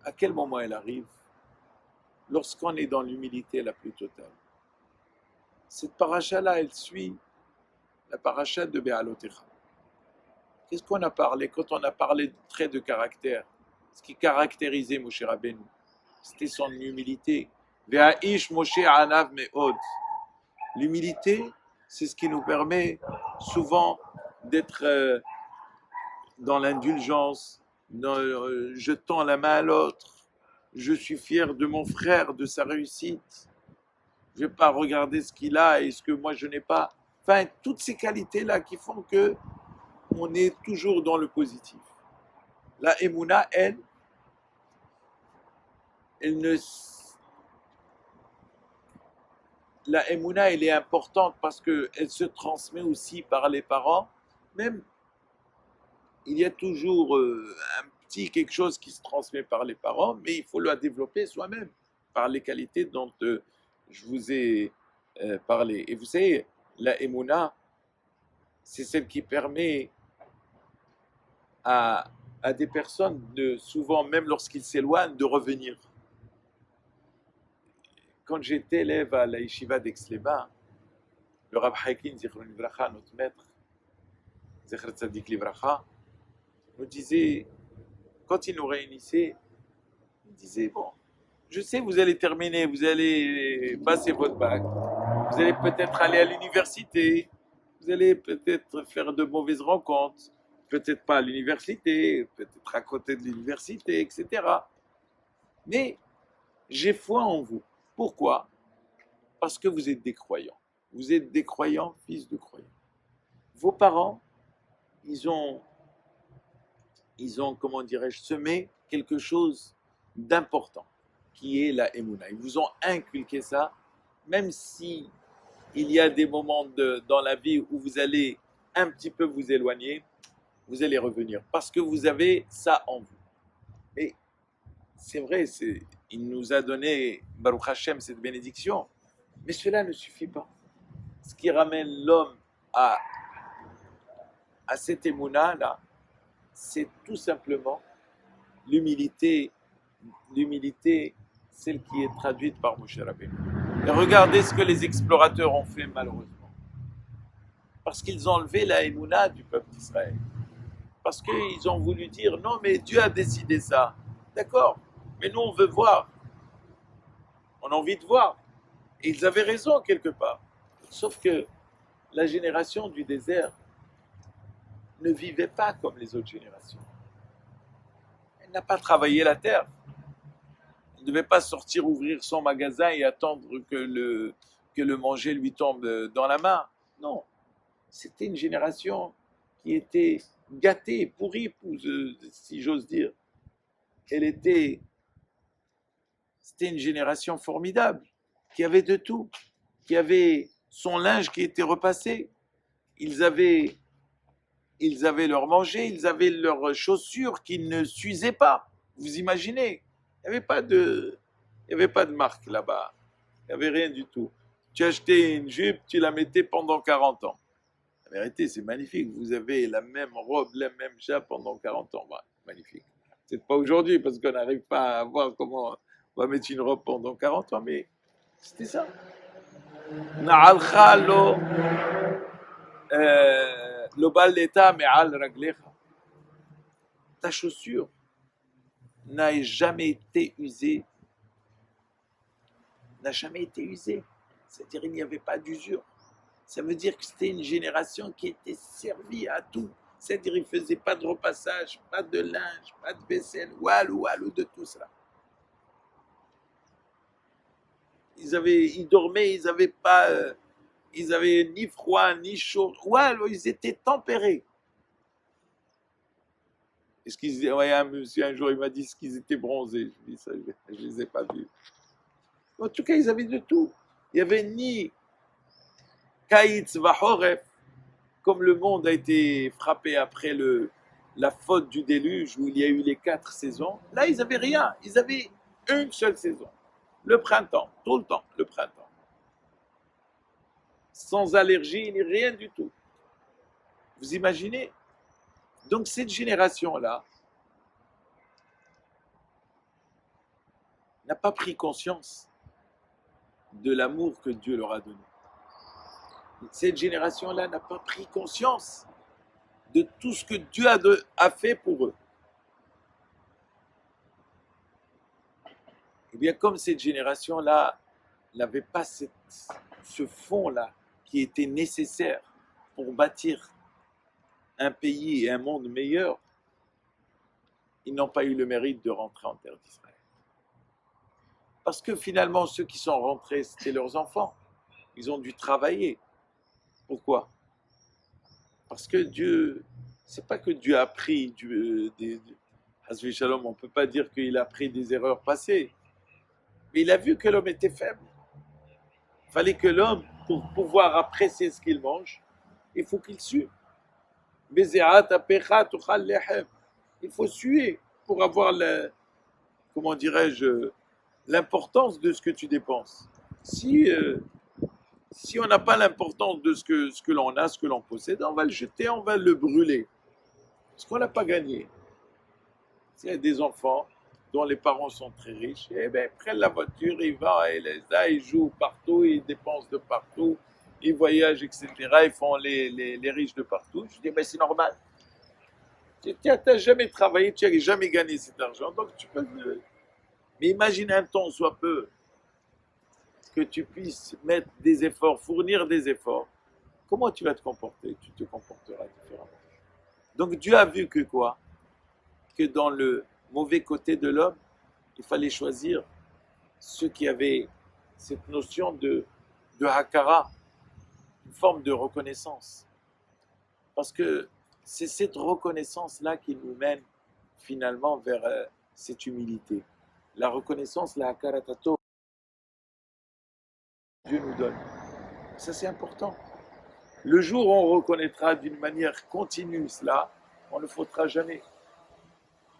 à quel moment elle arrive? Lorsqu'on est dans l'humilité la plus totale. Cette paracha-là, elle suit la paracha de Be'alotecha. Qu'est-ce qu'on a parlé? Quand on a parlé de traits de caractère, ce qui caractérisait Moshe Rabbeinu, c'était son humilité. Ve'a'ish Moshe anav me'od. L'humilité, c'est ce qui nous permet souvent d'être dans l'indulgence, je tends la main à l'autre, je suis fier de mon frère, de sa réussite, je ne vais pas regarder ce qu'il a et ce que moi je n'ai pas. Enfin, toutes ces qualités-là qui font que on est toujours dans le positif. La Emouna, elle ne... La Emouna, elle est importante parce qu'elle se transmet aussi par les parents. Même, il y a toujours un petit quelque chose qui se transmet par les parents, mais il faut la développer soi-même par les qualités dont je vous ai parlé. Et vous savez, la Emouna, c'est celle qui permet à des personnes, souvent même lorsqu'ils s'éloignent, de revenir. Quand j'étais élève à la yeshiva d'Aix-les-Bains, le Rav Haikin, Zichron Livracha, notre maître, Zecher Tzadik Livracha, nous disait, quand il nous réunissait, il disait, bon, Je sais, vous allez terminer, vous allez passer votre bac, vous allez peut-être aller à l'université, vous allez peut-être faire de mauvaises rencontres, peut-être pas à l'université, peut-être à côté de l'université, etc. Mais j'ai foi en vous. Pourquoi? Parce que vous êtes des croyants. Vous êtes des croyants, fils de croyants. Vos parents, ils ont, comment dirais-je, semé quelque chose d'important, qui est la Emouna. Ils vous ont inculqué ça, même si il y a des moments dans la vie où vous allez un petit peu vous éloigner, vous allez revenir, parce que vous avez ça en vous. Et c'est vrai, il nous a donné, Baruch Hashem, cette bénédiction, mais cela ne suffit pas. Ce qui ramène l'homme à cette émouna-là, c'est tout simplement l'humilité, celle qui est traduite par Moshe Rabbeinu. Et regardez ce que les explorateurs ont fait malheureusement. Parce qu'ils ont enlevé la émouna du peuple d'Israël. Parce qu'ils ont voulu dire, non mais Dieu a décidé ça. D'accord, mais nous on veut voir. On a envie de voir. Et ils avaient raison quelque part. Sauf que la génération du désert ne vivait pas comme les autres générations. Elle n'a pas travaillé la terre. Elle ne devait pas sortir, ouvrir son magasin et attendre que le manger lui tombe dans la main. Non, c'était une génération qui était gâtée, pourrie, si j'ose dire. C'était une génération formidable, qui avait de tout, qui avait son linge qui était repassé. Ils avaient leur manger, ils avaient leurs chaussures qui ne s'usaient pas. Vous imaginez, il n'y avait pas de marque là-bas. Il n'y avait rien du tout. Tu achetais une jupe, tu la mettais pendant 40 ans. La vérité, c'est magnifique. Vous avez la même robe, la même chape pendant 40 ans. Bah, magnifique. C'est pas aujourd'hui parce qu'on n'arrive pas à voir comment on va mettre une robe pendant 40 ans, mais c'était ça. Na'alcha lo balleta me'al raglecha. Ta chaussure n'a jamais été usée. C'est-à-dire qu'il n'y avait pas d'usure. Ça veut dire que c'était une génération qui était servie à tout. C'est-à-dire qu'ils ne faisaient pas de repassage, pas de linge, pas de vaisselle, walou de tout cela. Ils dormaient, ils avaient ni froid, ni chaud. Walou, ils étaient tempérés. Est-ce qu'ils, ouais, un monsieur un jour il m'a dit qu'ils étaient bronzés. Je dis ça, je les ai pas vus. En tout cas, ils avaient de tout. Il n'y avait ni Kaïtz Vahoref, comme le monde a été frappé après la faute du déluge où il y a eu les 4 saisons. Là, ils n'avaient rien. Ils avaient une seule saison. Le printemps, tout le temps, le printemps. Sans allergie ni rien du tout. Vous imaginez? Donc cette génération-là n'a pas pris conscience de l'amour que Dieu leur a donné. Cette génération-là n'a pas pris conscience de tout ce que Dieu a fait pour eux. Et bien comme cette génération-là n'avait pas ce fond-là qui était nécessaire pour bâtir un pays et un monde meilleur, ils n'ont pas eu le mérite de rentrer en terre d'Israël. Parce que finalement, ceux qui sont rentrés, c'était leurs enfants. Ils ont dû travailler. Pourquoi? Parce que Dieu, c'est pas que Dieu a pris Hasbi Shalom, on ne peut pas dire qu'il a pris des erreurs passées. Mais il a vu que l'homme était faible. Il fallait que l'homme, pour pouvoir apprécier ce qu'il mange, il faut qu'il sue. Il faut suer pour avoir comment dirais-je, l'importance de ce que tu dépenses. Si on n'a pas l'importance de ce que l'on a, ce que l'on possède, on va le jeter, on va le brûler. Parce qu'on n'a pas gagné. S'il y a des enfants dont les parents sont très riches, eh bien, ils prennent la voiture, ils vont, ils jouent partout, ils dépensent de partout, ils voyagent, etc. Ils font les riches de partout. Je dis, mais c'est normal. Tu n'as jamais travaillé, tu n'as jamais gagné cet argent, donc tu peux Mais imagine un temps, soit peu, que tu puisses mettre des efforts, fournir des efforts. Comment tu vas te comporter? Tu te comporteras différemment. Donc Dieu a vu que quoi? Que dans le mauvais côté de l'homme, il fallait choisir ceux qui avaient cette notion de hakara, une forme de reconnaissance. Parce que c'est cette reconnaissance-là qui nous mène finalement vers cette humilité. La reconnaissance, la hakaratato, Dieu nous donne. Ça, c'est important. Le jour où on reconnaîtra d'une manière continue cela, on ne faudra jamais.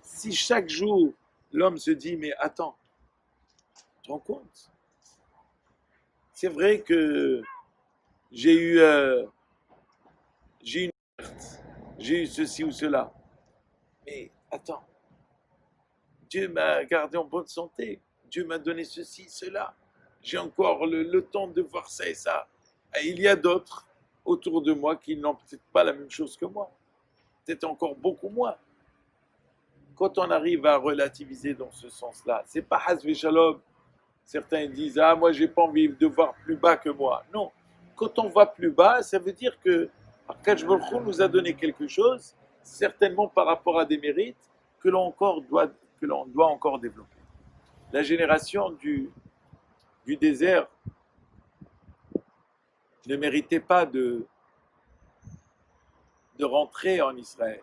Si chaque jour, l'homme se dit, mais attends, tu te rends compte? C'est vrai que j'ai eu une perte, j'ai eu ceci ou cela. Mais attends, Dieu m'a gardé en bonne santé. Dieu m'a donné ceci, cela. J'ai encore le temps de voir ça et ça. Et il y a d'autres autour de moi qui n'ont peut-être pas la même chose que moi. Peut-être encore beaucoup moins. Quand on arrive à relativiser dans ce sens-là, c'est pas hasvé shalom. Certains disent, ah, moi, j'ai pas envie de voir plus bas que moi. Non. Quand on voit plus bas, ça veut dire que Akadosh Baruch Hu nous a donné quelque chose, certainement par rapport à des mérites, que l'on doit encore développer. La génération du désert ne méritait pas de rentrer en Israël.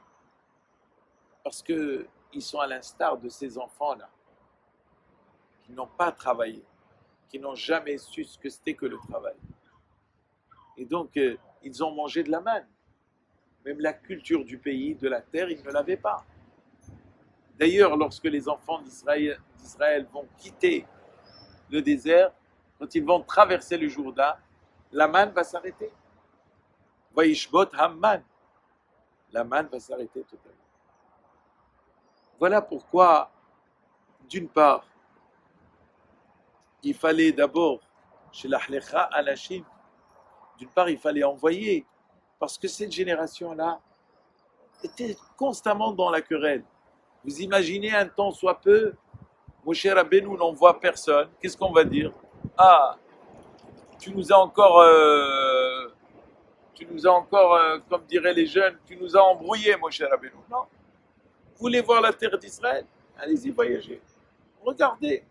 Parce qu'ils sont à l'instar de ces enfants-là, qui n'ont pas travaillé, qui n'ont jamais su ce que c'était que le travail. Et donc, ils ont mangé de la manne. Même la culture du pays, de la terre, ils ne l'avaient pas. D'ailleurs, lorsque les enfants d'Israël vont quitter le désert, quand ils vont traverser le Jourdain, la manne va s'arrêter. Vaishbot Hamman. La manne va s'arrêter totalement. Voilà pourquoi, d'une part, il fallait d'abord, chez l'Ahlecha Anashim, d'une part, il fallait envoyer, parce que cette génération-là était constamment dans la querelle. Vous imaginez un temps soit peu, Moshe Rabbeinu n'envoie personne, qu'est-ce qu'on va dire? Ah, tu nous as encore, comme diraient les jeunes, tu nous as embrouillés, Moshe Rabbeinu. Non. Vous voulez voir la terre d'Israël? Allez-y, voyagez. Regardez.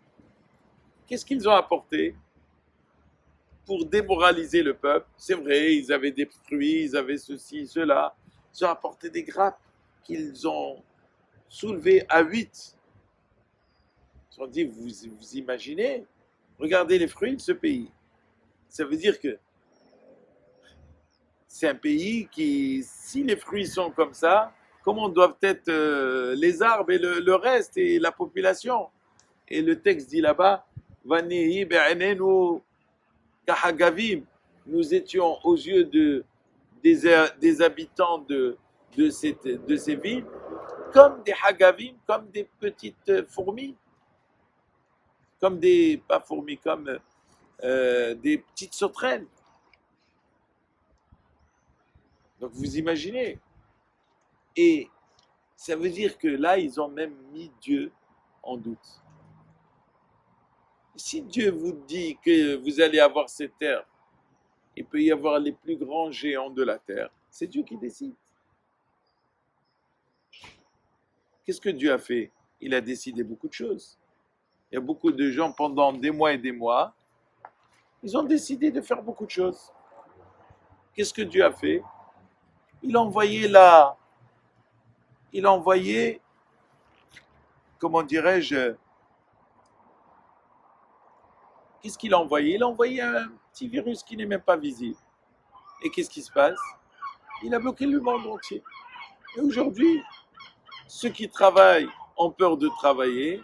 Qu'est-ce qu'ils ont apporté pour démoraliser le peuple? C'est vrai, ils avaient des fruits, ils avaient ceci, cela. Ils ont apporté des grappes qu'ils ont soulevées à 8. Ils ont dit, vous imaginez? Regardez les fruits de ce pays. Ça veut dire que c'est un pays qui, si les fruits sont comme ça, comment doivent être les arbres et le reste et la population? Et le texte dit là-bas, Vanihi be'enenu kahagavim. Nous étions aux yeux des habitants de ces villes comme des hagavim, comme des petites fourmis, comme pas fourmis, comme des petites sauterelles. Donc vous imaginez. Et ça veut dire que là, ils ont même mis Dieu en doute. Si Dieu vous dit que vous allez avoir cette terre, il peut y avoir les plus grands géants de la terre, c'est Dieu qui décide. Qu'est-ce que Dieu a fait? Il a décidé beaucoup de choses. Il y a beaucoup de gens pendant des mois et des mois, ils ont décidé de faire beaucoup de choses. Qu'est-ce que Dieu a fait? Il a envoyé, comment dirais-je, qu'est-ce qu'il a envoyé? Il a envoyé un petit virus qui n'est même pas visible. Et qu'est-ce qui se passe? Il a bloqué le monde entier. Et aujourd'hui, ceux qui travaillent ont peur de travailler.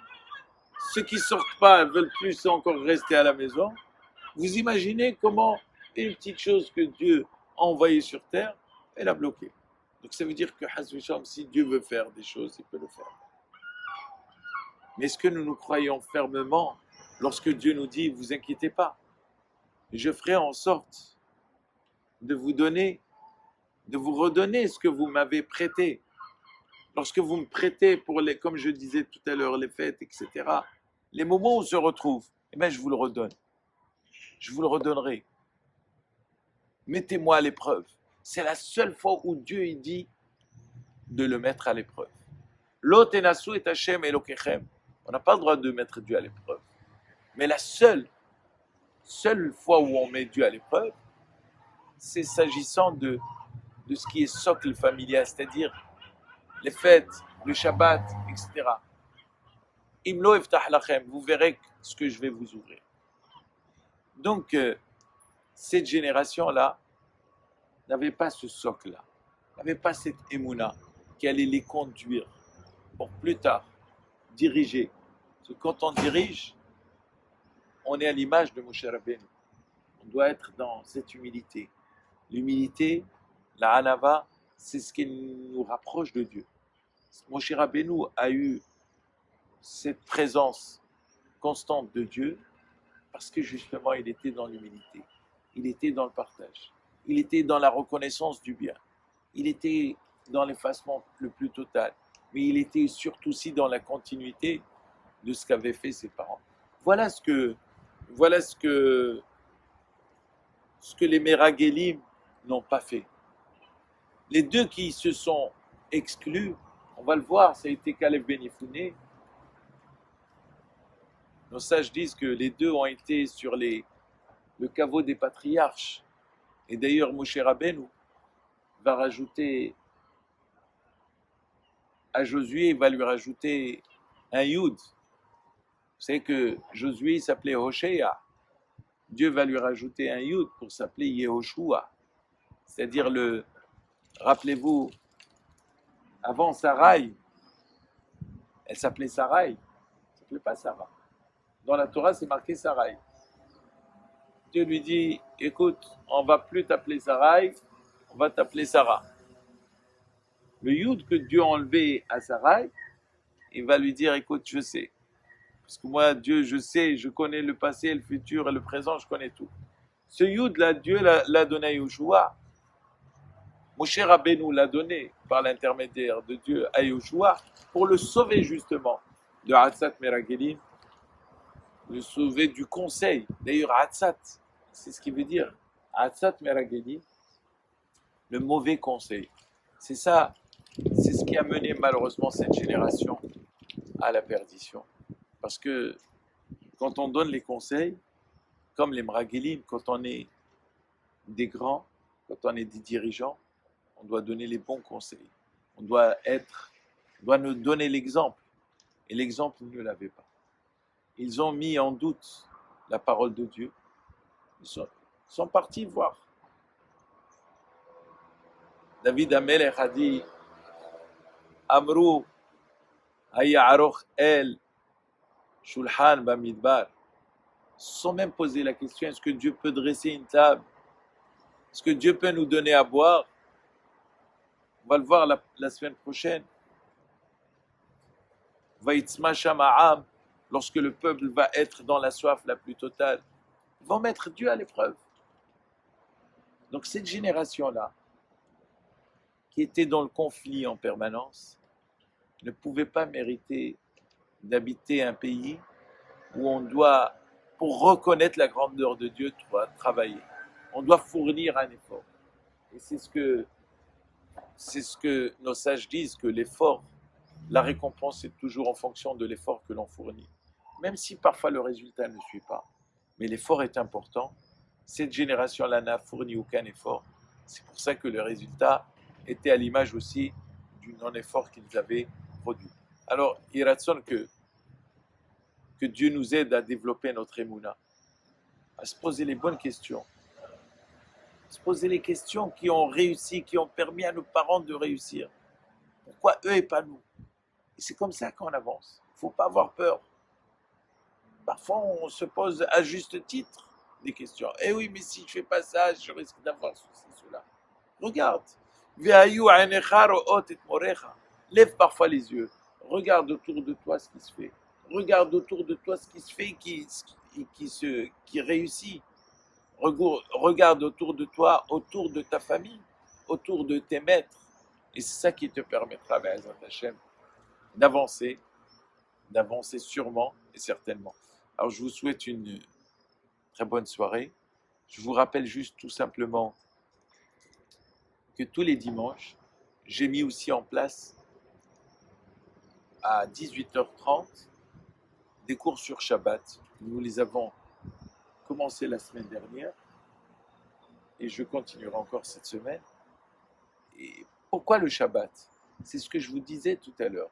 Ceux qui ne sortent pas veulent plus encore rester à la maison. Vous imaginez comment une petite chose que Dieu a envoyée sur terre, elle a bloqué. Donc ça veut dire que si Dieu veut faire des choses, il peut le faire. Mais est-ce que nous croyons fermement lorsque Dieu nous dit, vous inquiétez pas, je ferai en sorte de vous redonner ce que vous m'avez prêté. Lorsque vous me prêtez pour comme je disais tout à l'heure, les fêtes, etc., les moments où on se retrouve, eh bien, je vous le redonne. Je vous le redonnerai. Mettez-moi à l'épreuve. C'est la seule fois où Dieu il dit de le mettre à l'épreuve. Lo tenasu et Hashem Elokechem. On n'a pas le droit de mettre Dieu à l'épreuve. Mais la seule fois où on met Dieu à l'épreuve, c'est s'agissant de ce qui est socle familial, c'est-à-dire les fêtes, le Shabbat, etc. Imlo eftah lachem, vous verrez ce que je vais vous ouvrir. Donc, cette génération-là n'avait pas ce socle-là, n'avait pas cette émouna qui allait les conduire pour plus tard diriger. Parce que quand on dirige, on est à l'image de Moshe Rabbeinu. On doit être dans cette humilité. L'humilité, la hanava, c'est ce qui nous rapproche de Dieu. Moshe Rabbeinu a eu cette présence constante de Dieu parce que justement il était dans l'humilité, il était dans le partage, il était dans la reconnaissance du bien, il était dans l'effacement le plus total, mais il était surtout aussi dans la continuité de ce qu'avaient fait ses parents. Voilà ce que les Meragelim n'ont pas fait. Les deux qui se sont exclus, on va le voir, ça a été Caleb Ben Yefouné. Nos sages disent que les deux ont été sur le caveau des patriarches. Et d'ailleurs, Moshe Rabbeinu va rajouter à Josué, il va lui rajouter un Yud. Vous savez que Josué s'appelait Hoshea. Dieu va lui rajouter un Yud pour s'appeler Yehoshua. C'est-à-dire rappelez-vous, avant Sarai, elle s'appelait Sarai. Elle ne s'appelait pas Sarah. Dans la Torah, c'est marqué Sarai. Dieu lui dit, écoute, on ne va plus t'appeler Sarai, on va t'appeler Sarah. Le Yud que Dieu a enlevé à Sarai, il va lui dire, écoute, je sais. Parce que moi, Dieu, je sais, je connais le passé, le futur et le présent, je connais tout. Ce Yud-là, Dieu l'a donné à Yoshua. Moshe Rabbeinu l'a donné par l'intermédiaire de Dieu à Yoshua pour le sauver justement de Hatzat Meragelim, le sauver du conseil. D'ailleurs, Hatzat, c'est ce qui veut dire. Hatzat Meragelim, le mauvais conseil. C'est ça, c'est ce qui a mené malheureusement cette génération à la perdition. Parce que quand on donne les conseils, comme les Meragelim, quand on est des grands, quand on est des dirigeants, on doit donner les bons conseils. On doit nous donner l'exemple. Et l'exemple, ils ne l'avaient pas. Ils ont mis en doute la parole de Dieu. Ils sont partis voir. David Amelech a dit Amrou Hayyaroch El Shulhan Bamidbar. Sans même poser la question, est-ce que Dieu peut dresser une table? Est-ce que Dieu peut nous donner à boire? On va le voir la semaine prochaine. Vaïtzma Shama'am, lorsque le peuple va être dans la soif la plus totale, ils vont mettre Dieu à l'épreuve. Donc cette génération-là, qui était dans le conflit en permanence, ne pouvait pas mériter d'habiter un pays où on doit, pour reconnaître la grandeur de Dieu, travailler. On doit fournir un effort. Et c'est ce que nos sages disent, que l'effort, la récompense est toujours en fonction de l'effort que l'on fournit. Même si parfois le résultat ne suit pas. Mais l'effort est important. Cette génération-là n'a fourni aucun effort. C'est pour ça que le résultat était à l'image aussi du non-effort qu'ils avaient produit. Alors, il ratsonne que Dieu nous aide à développer notre émouna, à se poser les bonnes questions, se poser les questions qui ont réussi, qui ont permis à nos parents de réussir. Pourquoi eux et pas nous? Et c'est comme ça qu'on avance. Il ne faut pas avoir peur. Parfois, on se pose à juste titre des questions. Eh oui, mais si je ne fais pas ça, je risque d'avoir ceci, cela. Regarde. Lève parfois les yeux. Regarde autour de toi ce qui se fait. Regarde autour de toi ce qui se fait et qui réussit. Regarde autour de toi, autour de ta famille, autour de tes maîtres. Et c'est ça qui te permettra, Be'ezrat Hashem, d'avancer sûrement certainement. Alors, je vous souhaite une très bonne soirée. Je vous rappelle juste tout simplement que tous les dimanches, j'ai mis aussi en place à 18h30 des cours sur Shabbat. Nous les avons commencé la semaine dernière et je continuerai encore cette semaine. Et pourquoi le Shabbat? C'est ce que je vous disais tout à l'heure.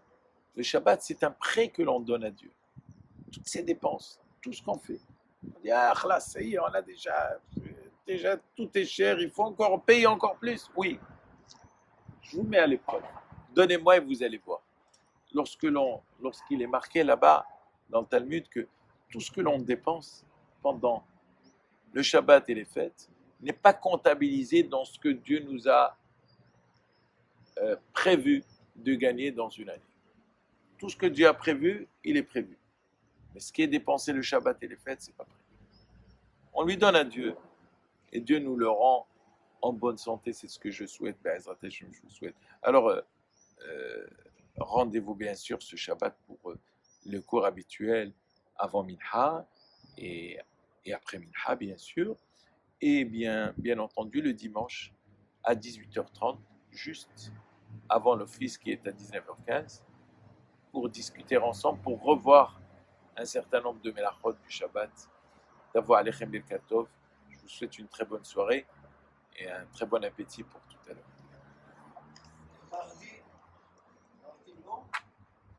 Le Shabbat, c'est un prêt que l'on donne à Dieu. Toutes ses dépenses, tout ce qu'on fait. On dit, ah, là, ça y est, on a déjà tout est cher, il faut encore payer encore plus. Oui, je vous mets à l'épreuve. Donnez-moi et vous allez voir. Lorsqu'il est marqué là-bas, dans le Talmud, que tout ce que l'on dépense pendant le Shabbat et les fêtes n'est pas comptabilisé dans ce que Dieu nous a prévu de gagner dans une année. Tout ce que Dieu a prévu, il est prévu. Mais ce qui est dépensé le Shabbat et les fêtes, c'est pas prévu. On lui donne à Dieu et Dieu nous le rend en bonne santé. C'est ce que je souhaite. Je vous souhaite. Alors, rendez-vous bien sûr ce Shabbat pour le cours habituel avant Minha et après Minha, bien sûr. Et bien entendu, le dimanche à 18h30, juste avant l'office qui est à 19h15, pour discuter ensemble, pour revoir un certain nombre de melachot du Shabbat, d'avoir Alechem Birkat Tov. Je vous souhaite une très bonne soirée et un très bon appétit pour tout à l'heure.